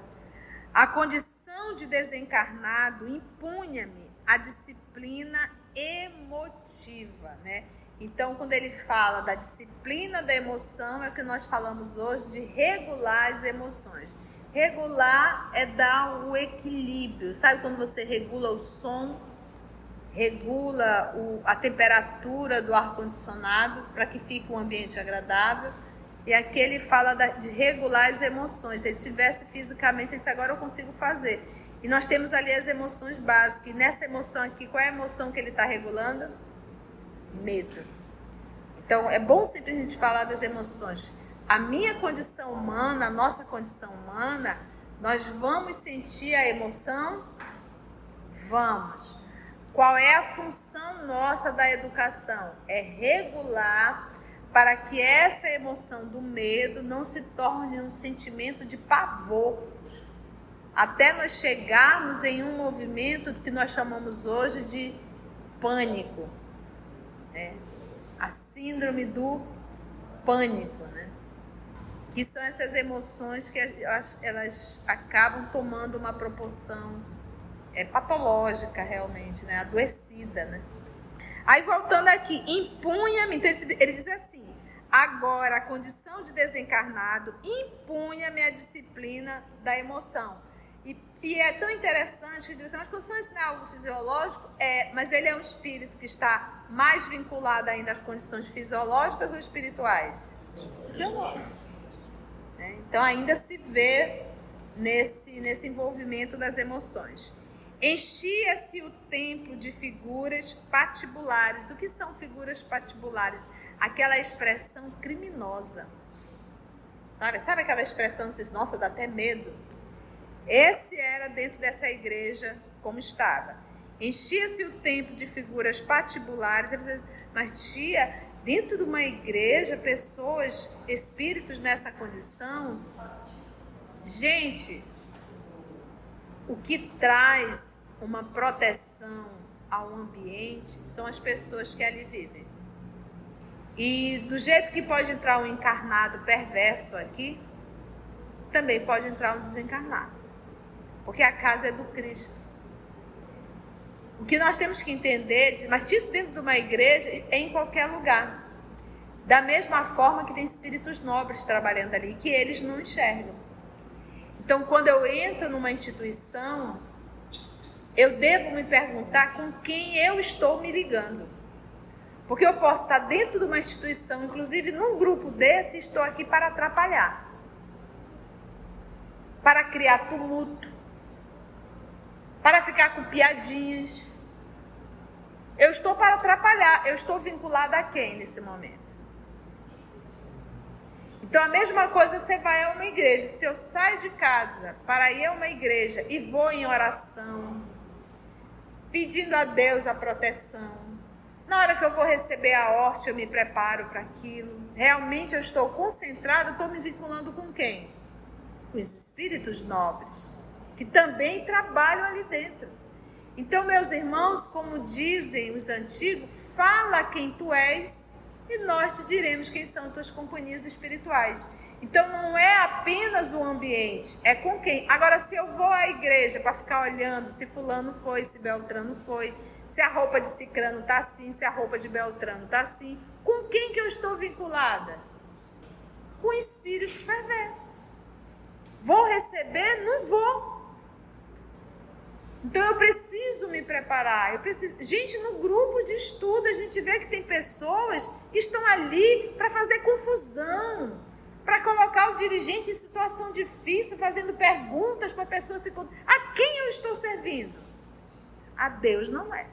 a condição de desencarnado impunha-me a disciplina emotiva, né? Então, quando ele fala da disciplina da emoção, é o que nós falamos hoje de regular as emoções. Regular é dar o equilíbrio. Sabe quando você regula o som, regula a temperatura do ar-condicionado para que fique um ambiente agradável? E aqui ele fala de regular as emoções. Se ele estivesse fisicamente, isso agora eu consigo fazer. E nós temos ali as emoções básicas. E nessa emoção aqui, qual é a emoção que ele está regulando? Medo. Então, é bom sempre a gente falar das emoções. A minha condição humana, a nossa condição humana, nós vamos sentir a emoção? Vamos. Qual é a função nossa da educação? É regular para que essa emoção do medo não se torne um sentimento de pavor, até nós chegarmos em um movimento que nós chamamos hoje de pânico, né? A síndrome do pânico, né? Que são essas emoções que elas acabam tomando uma proporção patológica realmente, né? Adoecida, né? Aí voltando aqui, impunha-me, então ele diz assim, agora a condição de desencarnado impunha-me a disciplina da emoção. E é tão interessante que diz assim, mas quando isso não é algo fisiológico, mas ele é um espírito que está mais vinculado ainda às condições fisiológicas ou espirituais? Fisiológicas. Então ainda se vê nesse envolvimento das emoções. Enchia-se o templo de figuras patibulares. O que são figuras patibulares? Aquela expressão criminosa. Sabe aquela expressão que diz, nossa, dá até medo? Esse era dentro dessa igreja como estava. Enchia-se o templo de figuras patibulares. Mas tia, dentro de uma igreja, pessoas, espíritos nessa condição? Gente, o que traz uma proteção ao ambiente são as pessoas que ali vivem. E do jeito que pode entrar um encarnado perverso aqui, também pode entrar um desencarnado. Porque a casa é do Cristo. O que nós temos que entender, mas isso dentro de uma igreja é em qualquer lugar. Da mesma forma que tem espíritos nobres trabalhando ali, que eles não enxergam. Então, quando eu entro numa instituição, eu devo me perguntar com quem eu estou me ligando. Porque eu posso estar dentro de uma instituição, inclusive num grupo desse, estou aqui para atrapalhar. Para criar tumulto. Para ficar com piadinhas. Eu estou para atrapalhar. Eu estou vinculada a quem nesse momento? Então, a mesma coisa você vai a uma igreja. Se eu saio de casa para ir a uma igreja e vou em oração, pedindo a Deus a proteção, na hora que eu vou receber a horta, eu me preparo para aquilo. Realmente eu estou concentrado, estou me vinculando com quem? Os espíritos nobres, que também trabalham ali dentro. Então, meus irmãos, como dizem os antigos, fala quem tu és e nós te diremos quem são tuas companhias espirituais. Então não é apenas o ambiente, é com quem. Agora, se eu vou à igreja para ficar olhando se fulano foi, se Beltrano foi, se a roupa de Cicrano está assim, se a roupa de Beltrano está assim, com quem que eu estou vinculada? Com espíritos perversos. Vou receber? Não vou. Então eu preciso me preparar. Gente, no grupo de estudo a gente vê que tem pessoas que estão ali para fazer confusão, para colocar o dirigente em situação difícil, fazendo perguntas para a pessoa se... A quem eu estou servindo? A Deus não é.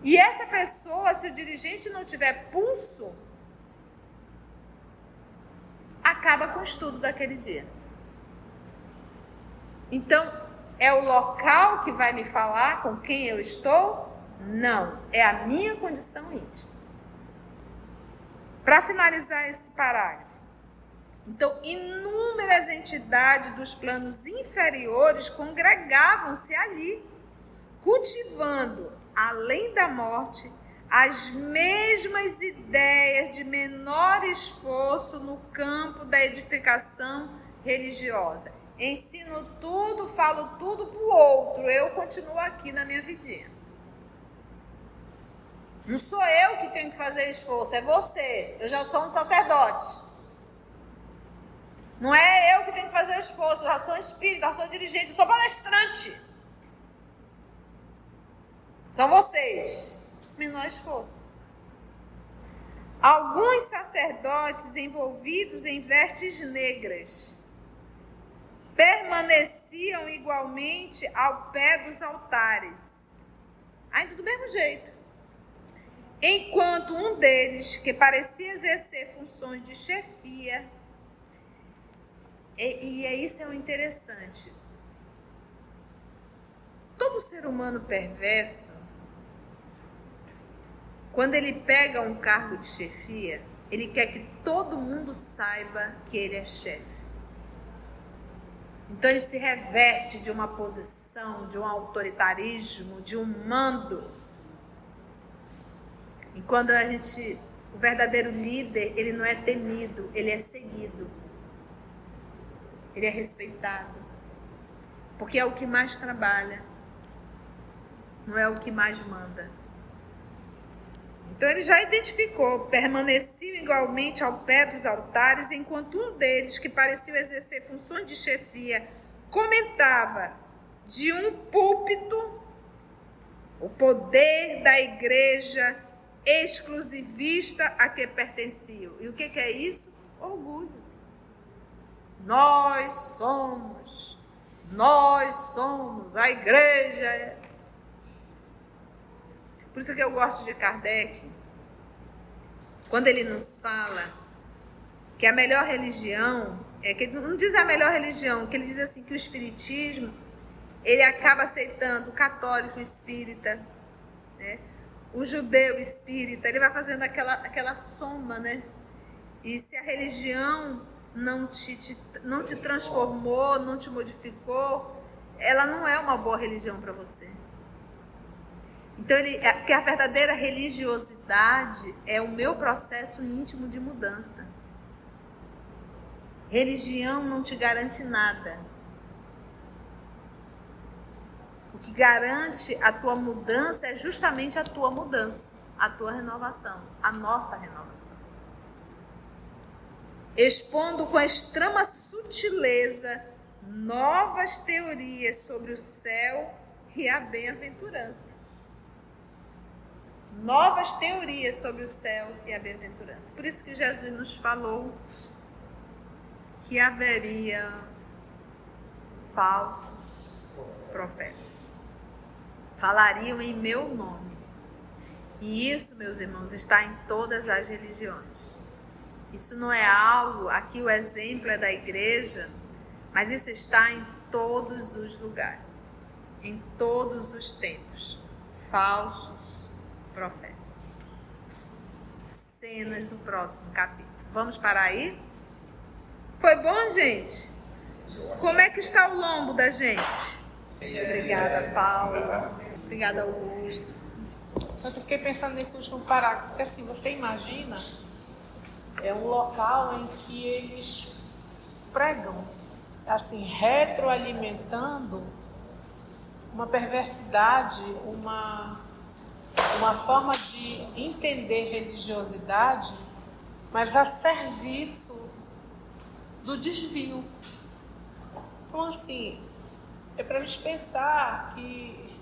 E essa pessoa, se o dirigente não tiver pulso, acaba com o estudo daquele dia. Então, é o local que vai me falar com quem eu estou? Não, é a minha condição íntima. Para finalizar esse parágrafo, então, inúmeras entidades dos planos inferiores congregavam-se ali, cultivando, além da morte, as mesmas ideias de menor esforço no campo da edificação religiosa. Ensino tudo, falo tudo para o outro, eu continuo aqui na minha vidinha. Não sou eu que tenho que fazer esforço, é você. Eu já sou um sacerdote. Não é eu que tenho que fazer esforço, eu já sou espírita, eu já sou dirigente, eu sou palestrante. São vocês. Menor esforço. Alguns sacerdotes envolvidos em vestes negras permaneciam igualmente ao pé dos altares, ainda do mesmo jeito, enquanto um deles, que parecia exercer funções de chefia, e isso é o interessante, todo ser humano perverso, quando ele pega um cargo de chefia, ele quer que todo mundo saiba que ele é chefe. Então ele se reveste de uma posição, de um autoritarismo, de um mando. E quando o verdadeiro líder, ele não é temido, ele é seguido. Ele é respeitado. Porque é o que mais trabalha, não é o que mais manda. Então ele já identificou, permaneciam igualmente ao pé dos altares, enquanto um deles, que parecia exercer funções de chefia, comentava de um púlpito o poder da igreja exclusivista a que pertenciam. E o que é isso? Orgulho. Nós somos a igreja. Por isso que eu gosto de Kardec, quando ele nos fala que a melhor religião, que ele não diz a melhor religião, que ele diz assim, que o espiritismo, ele acaba aceitando o católico espírita, né? O judeu espírita, ele vai fazendo aquela soma, né? E se a religião não te transformou, não te modificou, ela não é uma boa religião para você. Então, porque a verdadeira religiosidade é o meu processo íntimo de mudança. Religião não te garante nada. O que garante a tua mudança é justamente a tua mudança, a tua renovação, a nossa renovação. Expondo com extrema sutileza novas teorias sobre o céu e a bem-aventurança. Novas teorias sobre o céu e a bem-aventurança. Por isso que Jesus nos falou que haveria falsos profetas. Falariam em meu nome. E isso, meus irmãos, está em todas as religiões. Isso não é algo, aqui o exemplo é da igreja, mas isso está em todos os lugares, em todos os tempos. Falsos profetas. Cenas do próximo capítulo. Vamos parar aí? Foi bom, gente? Como é que está o lombo da gente? Obrigada, Paula. Obrigada, Augusto. Eu fiquei pensando nesse último parágrafo, porque assim, você imagina, é um local em que eles pregam, assim, retroalimentando uma perversidade, uma forma de entender religiosidade, mas a serviço do desvio. Então, assim, é para a gente pensar que...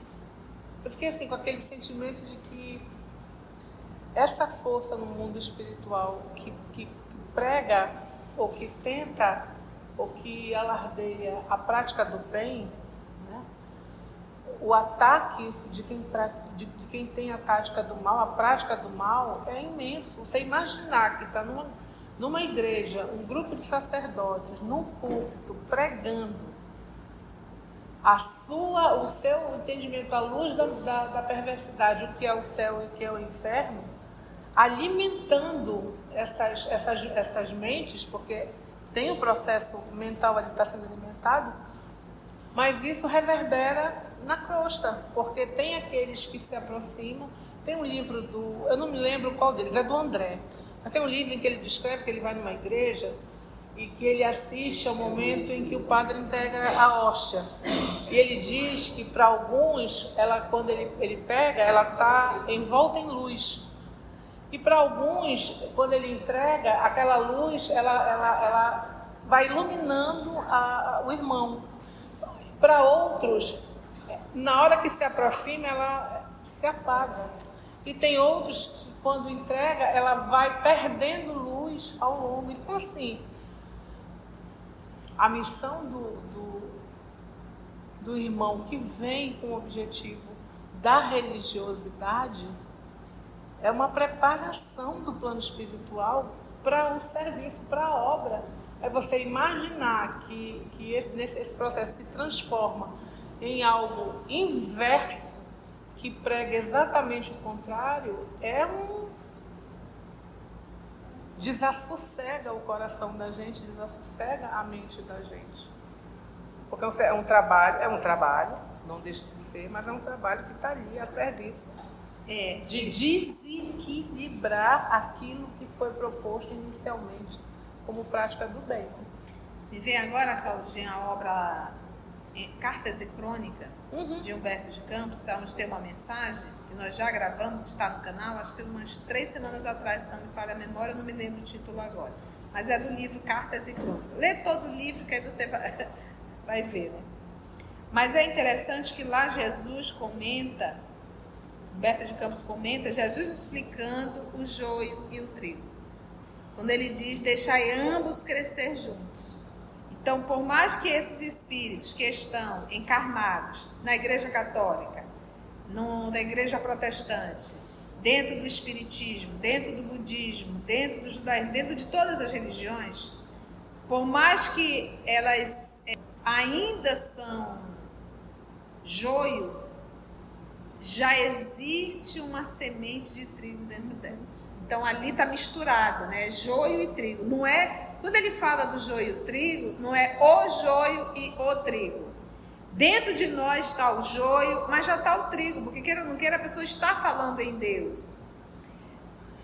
Eu fiquei assim com aquele sentimento de que essa força no mundo espiritual que prega, ou que tenta, ou que alardeia a prática do bem, né? O ataque de quem tem a tática do mal, a prática do mal, é imenso. Você imaginar que está numa igreja, um grupo de sacerdotes, num púlpito, pregando o seu entendimento à luz da perversidade, o que é o céu e o que é o inferno, alimentando essas mentes, porque tem um processo mental ali que está sendo alimentado, mas isso reverbera na crosta, porque tem aqueles que se aproximam. Tem um livro eu não me lembro qual deles, é do André, mas tem um livro em que ele descreve que ele vai numa igreja e que ele assiste ao momento em que o padre integra a hóstia. E ele diz que para alguns, quando ele pega, ela está envolta em luz. E para alguns, quando ele entrega, aquela luz, ela vai iluminando o irmão. Para outros, na hora que se aproxima, ela se apaga. E tem outros que, quando entrega, ela vai perdendo luz ao longo. Então, assim, a missão do irmão que vem com o objetivo da religiosidade é uma preparação do plano espiritual para o serviço, para a obra. É você imaginar que esse processo se transforma em algo inverso que prega exatamente o contrário desassossega o coração da gente, desassossega a mente da gente. Porque é um trabalho, não deixa de ser, mas é um trabalho que está ali a serviço de desequilibrar aquilo que foi proposto inicialmente como prática do bem. Me vem agora, Claudinha, a obra Cartas e Crônica, de Humberto de Campos, onde tem uma mensagem que nós já gravamos, está no canal, acho que umas 3 semanas atrás, se não me falha a memória, eu não me lembro o título agora, mas é do livro Cartas e Crônica. Lê todo o livro que aí você vai ver, né? Mas é interessante que lá Jesus comenta, Humberto de Campos comenta, Jesus explicando o joio e o trigo, quando ele diz: deixai ambos crescer juntos. Então, por mais que esses espíritos que estão encarnados na Igreja Católica, na Igreja Protestante, dentro do Espiritismo, dentro do Budismo, dentro do Judaísmo, dentro de todas as religiões, por mais que elas ainda são joio, já existe uma semente de trigo dentro delas. Então, ali está misturado, né? Joio e trigo. Não é... Quando ele fala do joio e o trigo, não é o joio e o trigo. Dentro de nós está o joio, mas já está o trigo, porque queira ou não queira, a pessoa está falando em Deus.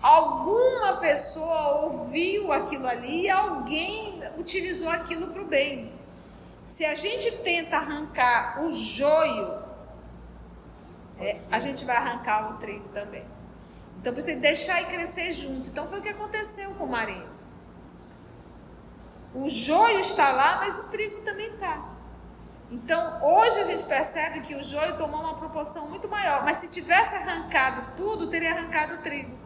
Alguma pessoa ouviu aquilo ali e alguém utilizou aquilo para o bem. Se a gente tenta arrancar o joio, a gente vai arrancar o trigo também. Então precisa deixar e crescer junto. Então foi o que aconteceu com o Marinho. O joio está lá, mas o trigo também está. Então, hoje a gente percebe que o joio tomou uma proporção muito maior. Mas se tivesse arrancado tudo, teria arrancado o trigo.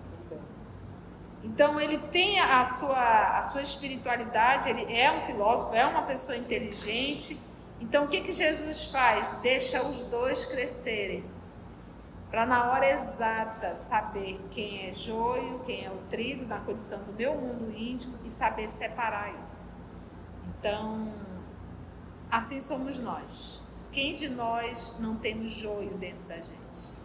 Então, ele tem a sua espiritualidade, ele é um filósofo, é uma pessoa inteligente. Então, o que Jesus faz? Deixa os dois crescerem. Para na hora exata saber quem é joio, quem é o trigo, na condição do meu mundo íntimo, e saber separar isso. Então, assim somos nós. Quem de nós não temos joio dentro da gente?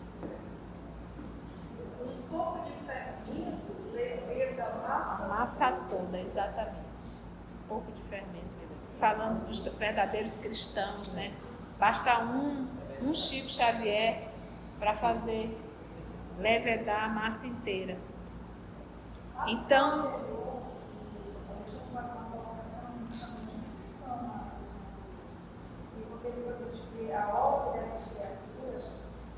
Um pouco de fermento leveda a massa. A massa toda, exatamente. Um pouco de fermento. Falando dos verdadeiros cristãos, né? Basta um Chico Xavier para fazer levedar a massa inteira. Então, a obra dessas criaturas,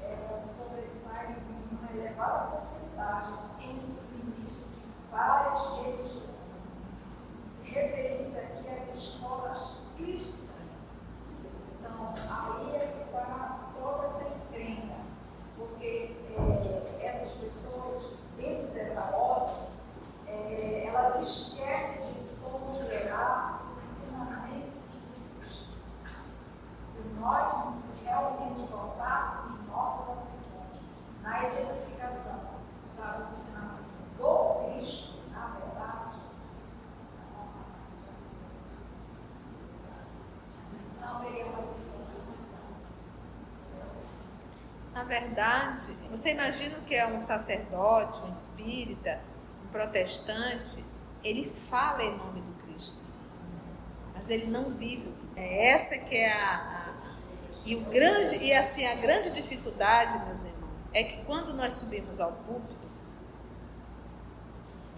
elas sobressaem em uma elevada porcentagem entre os inícios de várias religiões. Referência aqui às escolas cristãs. Então, aí é que está toda essa encrenca, porque essas pessoas, dentro dessa ordem, elas esquecem de considerar os ensinamentos de Cristo. Se nós realmente voltássemos nossas atenções na exemplificação dos ensinamentos do Cristo, na verdade, a nossa face não teria uma visão de na verdade, você imagina o que é um sacerdote, um espírita, um protestante, ele fala em nome do Cristo, mas ele não vive. Essa que é a grande dificuldade, meus irmãos, é que quando nós subimos ao púlpito,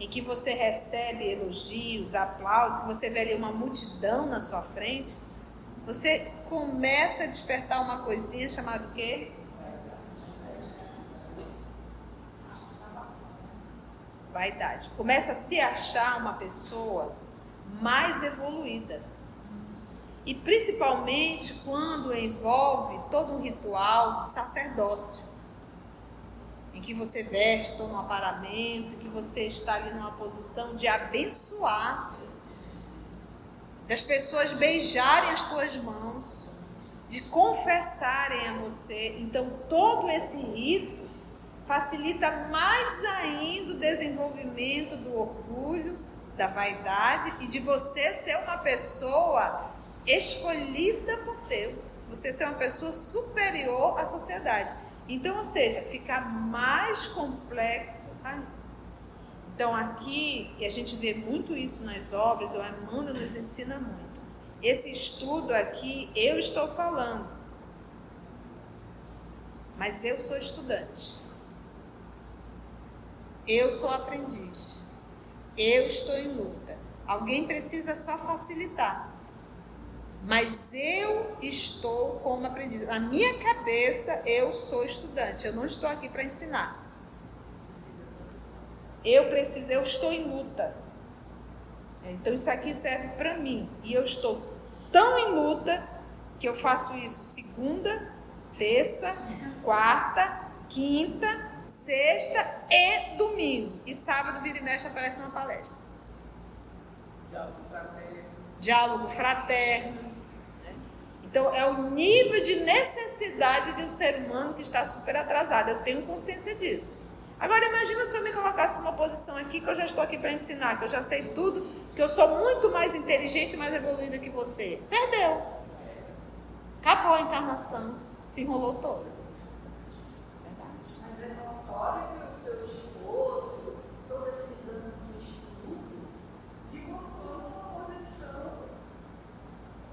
em que você recebe elogios, aplausos, que você vê ali uma multidão na sua frente, você começa a despertar uma coisinha chamada o quê? Vaidade. Começa a se achar uma pessoa mais evoluída. E principalmente quando envolve todo um ritual de sacerdócio, em que você veste todo um aparamento, que você está ali numa posição de abençoar, das pessoas beijarem as tuas mãos, de confessarem a você. Então todo esse rito facilita mais ainda o desenvolvimento do orgulho, da vaidade e de você ser uma pessoa escolhida por Deus, você ser uma pessoa superior à sociedade. Então, ou seja, fica mais complexo ainda. Então, aqui, e a gente vê muito isso nas obras, o Emmanuel nos ensina muito. Esse estudo aqui, eu estou falando, mas eu sou estudante. Eu sou aprendiz. Eu estou em luta. Alguém precisa só facilitar. Mas eu estou como aprendiz. Na minha cabeça, eu sou estudante. Eu não estou aqui para ensinar. Eu estou em luta. Então isso aqui serve para mim. E eu estou tão em luta que eu faço isso segunda, terça, quarta, quinta, sexta e domingo. E sábado, vira e mexe, aparece uma palestra. Diálogo fraterno. Então, é o nível de necessidade de um ser humano que está super atrasado. Eu tenho consciência disso. Agora, imagina se eu me colocasse numa posição aqui, que eu já estou aqui para ensinar, que eu já sei tudo, que eu sou muito mais inteligente e mais evoluída que você. Perdeu. Acabou a encarnação. Se enrolou toda. Verdade. Mas é notório que o seu esforço, todos esses anos de estudo, lhe botou numa posição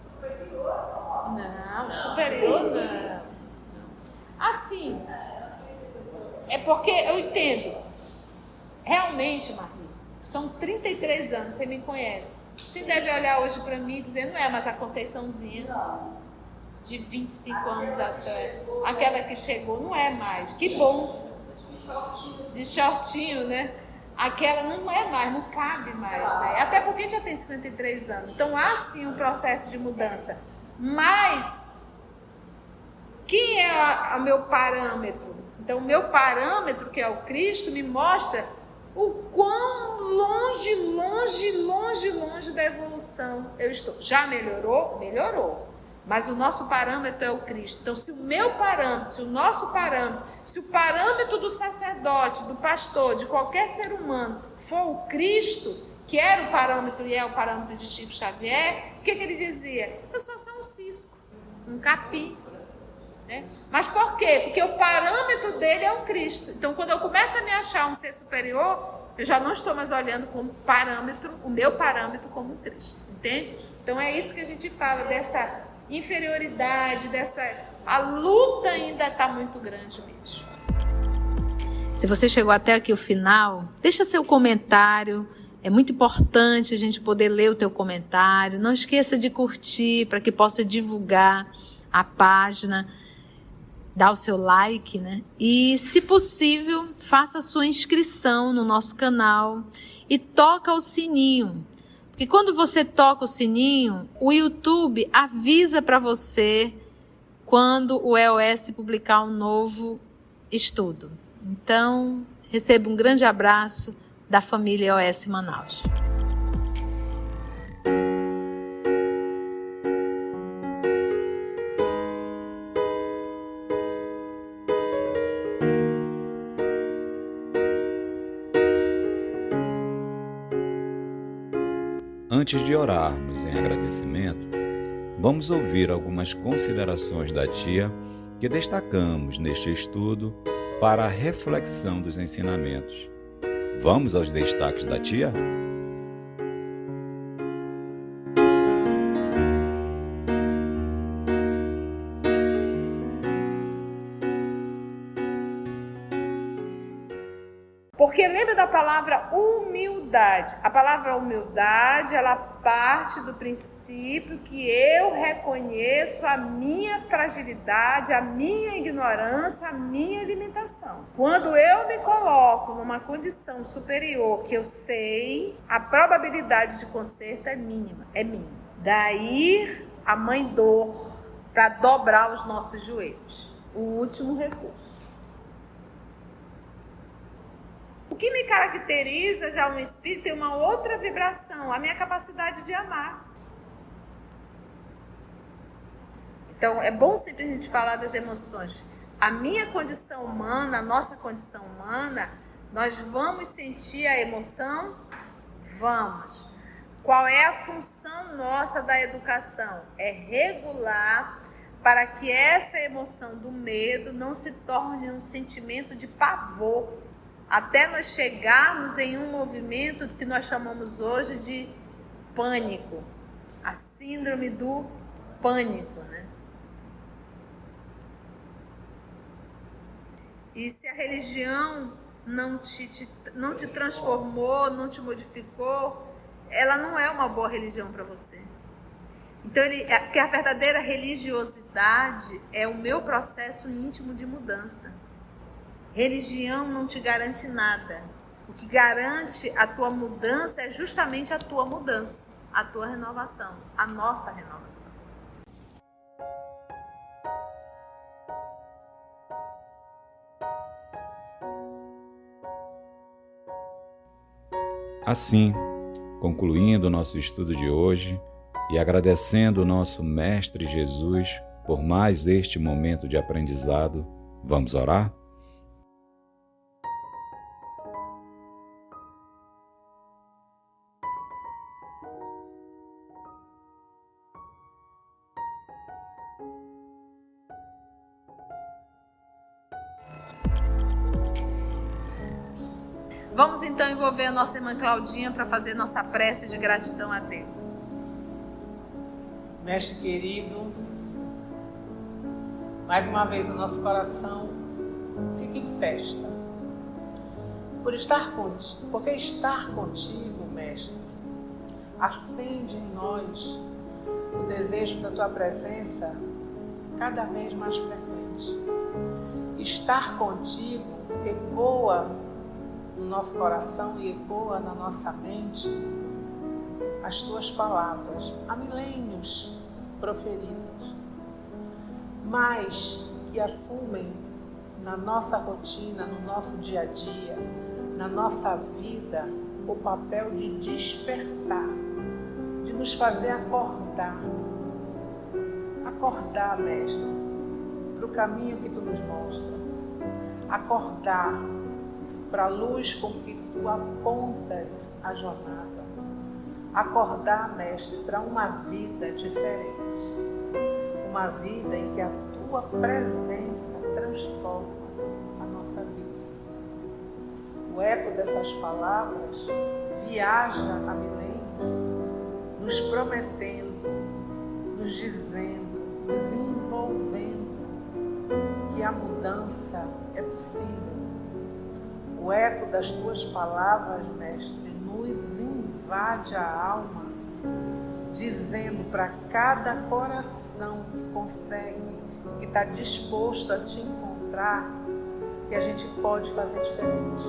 superior. Não, superior não. Assim, é porque eu entendo. Realmente, Marli, são 33 anos, você me conhece. Você deve olhar hoje para mim e dizer, não é mais a Conceiçãozinha de 25 anos atrás. Aquela que chegou, não é mais. Que bom. De shortinho, né? Aquela não é mais, não cabe mais, né? Até porque já tem 53 anos. Então há sim um processo de mudança. Mas, quem é o meu parâmetro? Então, o meu parâmetro, que é o Cristo, me mostra o quão longe da evolução eu estou. Já melhorou? Melhorou. Mas o nosso parâmetro é o Cristo. Então, se o meu parâmetro, se o nosso parâmetro, se o parâmetro do sacerdote, do pastor, de qualquer ser humano for o Cristo, que era o parâmetro e é o parâmetro de Chico Xavier, o que ele dizia? Eu sou só um cisco, um capim. Né? Mas por quê? Porque o parâmetro dele é o Cristo. Então, quando eu começo a me achar um ser superior, eu já não estou mais olhando como parâmetro, o meu parâmetro como Cristo. Entende? Então, é isso que a gente fala, dessa inferioridade, a luta ainda está muito grande mesmo. Se você chegou até aqui o final, deixa seu comentário. É muito importante a gente poder ler o teu comentário. Não esqueça de curtir para que possa divulgar a página, dar o seu like, né? E, se possível, faça a sua inscrição no nosso canal e toca o sininho. Porque quando você toca o sininho, o YouTube avisa para você quando o EOS publicar um novo estudo. Então, receba um grande abraço da família EOS Manaus. Antes de orarmos em agradecimento, vamos ouvir algumas considerações da tia que destacamos neste estudo para a reflexão dos ensinamentos. Vamos aos destaques da tia? Porque lembra da palavra humildade. A palavra humildade, ela parte do princípio que eu reconheço a minha fragilidade, a minha ignorância, a minha limitação. Quando eu me coloco numa condição superior que eu sei, a probabilidade de conserto é mínima, Daí a mãe dor para dobrar os nossos joelhos. O último recurso. O que me caracteriza já um espírito tem uma outra vibração, a minha capacidade de amar. Então, é bom sempre a gente falar das emoções. A minha condição humana, a nossa condição humana, nós vamos sentir a emoção? Vamos. Qual é a função nossa da educação? É regular para que essa emoção do medo não se torne um sentimento de pavor, até nós chegarmos em um movimento que nós chamamos hoje de pânico, a síndrome do pânico, né? E se a religião não te transformou, não te modificou, ela não é uma boa religião para você. Então, porque a verdadeira religiosidade é o meu processo íntimo de mudança. Religião não te garante nada. O que garante a tua mudança é justamente a tua mudança, a tua renovação, a nossa renovação. Assim, concluindo o nosso estudo de hoje e agradecendo o nosso Mestre Jesus por mais este momento de aprendizado, vamos orar? Vamos então envolver a nossa irmã Claudinha para fazer nossa prece de gratidão a Deus. Mestre querido, mais uma vez o nosso coração fica em festa. Porque estar contigo, Mestre, acende em nós o desejo da tua presença cada vez mais frequente. Estar contigo ecoa no nosso coração e ecoa na nossa mente as tuas palavras, há milênios proferidas, mas que assumem na nossa rotina, no nosso dia a dia, na nossa vida, o papel de despertar, de nos fazer acordar, Mestre, para o caminho que tu nos mostra, acordar para a luz com que tu apontas a jornada. Acordar, Mestre, para uma vida diferente. Uma vida em que a tua presença transforma a nossa vida. O eco dessas palavras viaja a milênios, nos prometendo, nos dizendo, nos envolvendo que a mudança é possível. O eco das tuas palavras, Mestre, nos invade a alma, dizendo para cada coração que consegue, que está disposto a te encontrar, que a gente pode fazer diferente,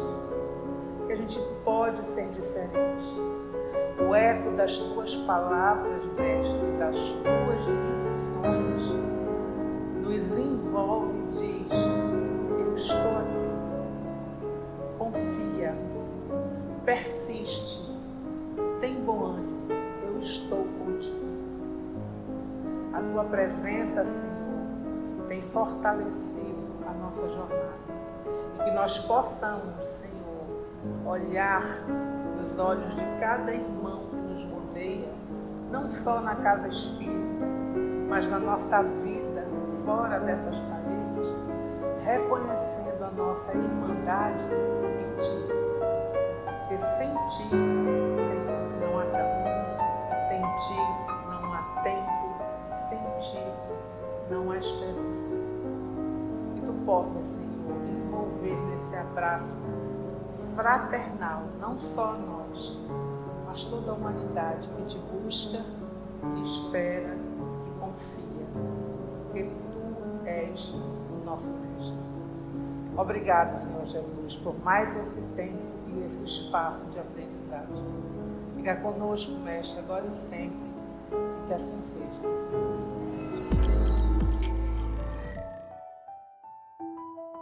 que a gente pode ser diferente. O eco das tuas palavras, Mestre, das tuas lições, nos envolve e diz: eu estou aqui. Confia, persiste, tem bom ânimo, eu estou contigo. A tua presença, Senhor, tem fortalecido a nossa jornada e que nós possamos, Senhor, olhar nos olhos de cada irmão que nos rodeia, não só na casa espírita, mas na nossa vida, fora dessas paredes, reconhecendo a nossa irmandade em Ti. Porque sem Ti, Senhor, não há caminho, sem Ti não há tempo, sem Ti não há esperança. Que Tu possas, Senhor, envolver nesse abraço fraternal, não só nós, mas toda a humanidade que Te busca, que espera, que confia, porque Tu és o nosso Mestre. Obrigado, Senhor Jesus, por mais esse tempo e esse espaço de aprendizagem. Fica conosco, Mestre, agora e sempre, e que assim seja.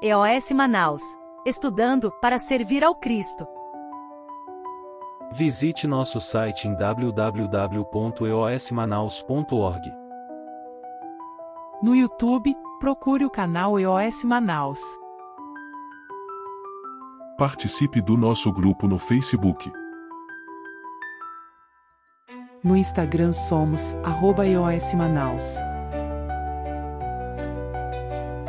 EOS Manaus. Estudando para servir ao Cristo. Visite nosso site em www.eosmanaus.org. No YouTube, procure o canal EOS Manaus. Participe do nosso grupo no Facebook. No Instagram somos @EOS Manaus.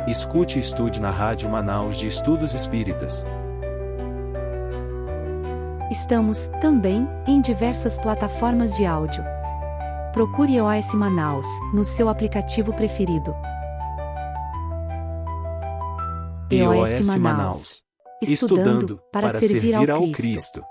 Escute e estude na Rádio Manaus de Estudos Espíritas. Estamos, também, em diversas plataformas de áudio. Procure EOS Manaus, no seu aplicativo preferido. EOS Manaus. Estudando para servir ao Cristo.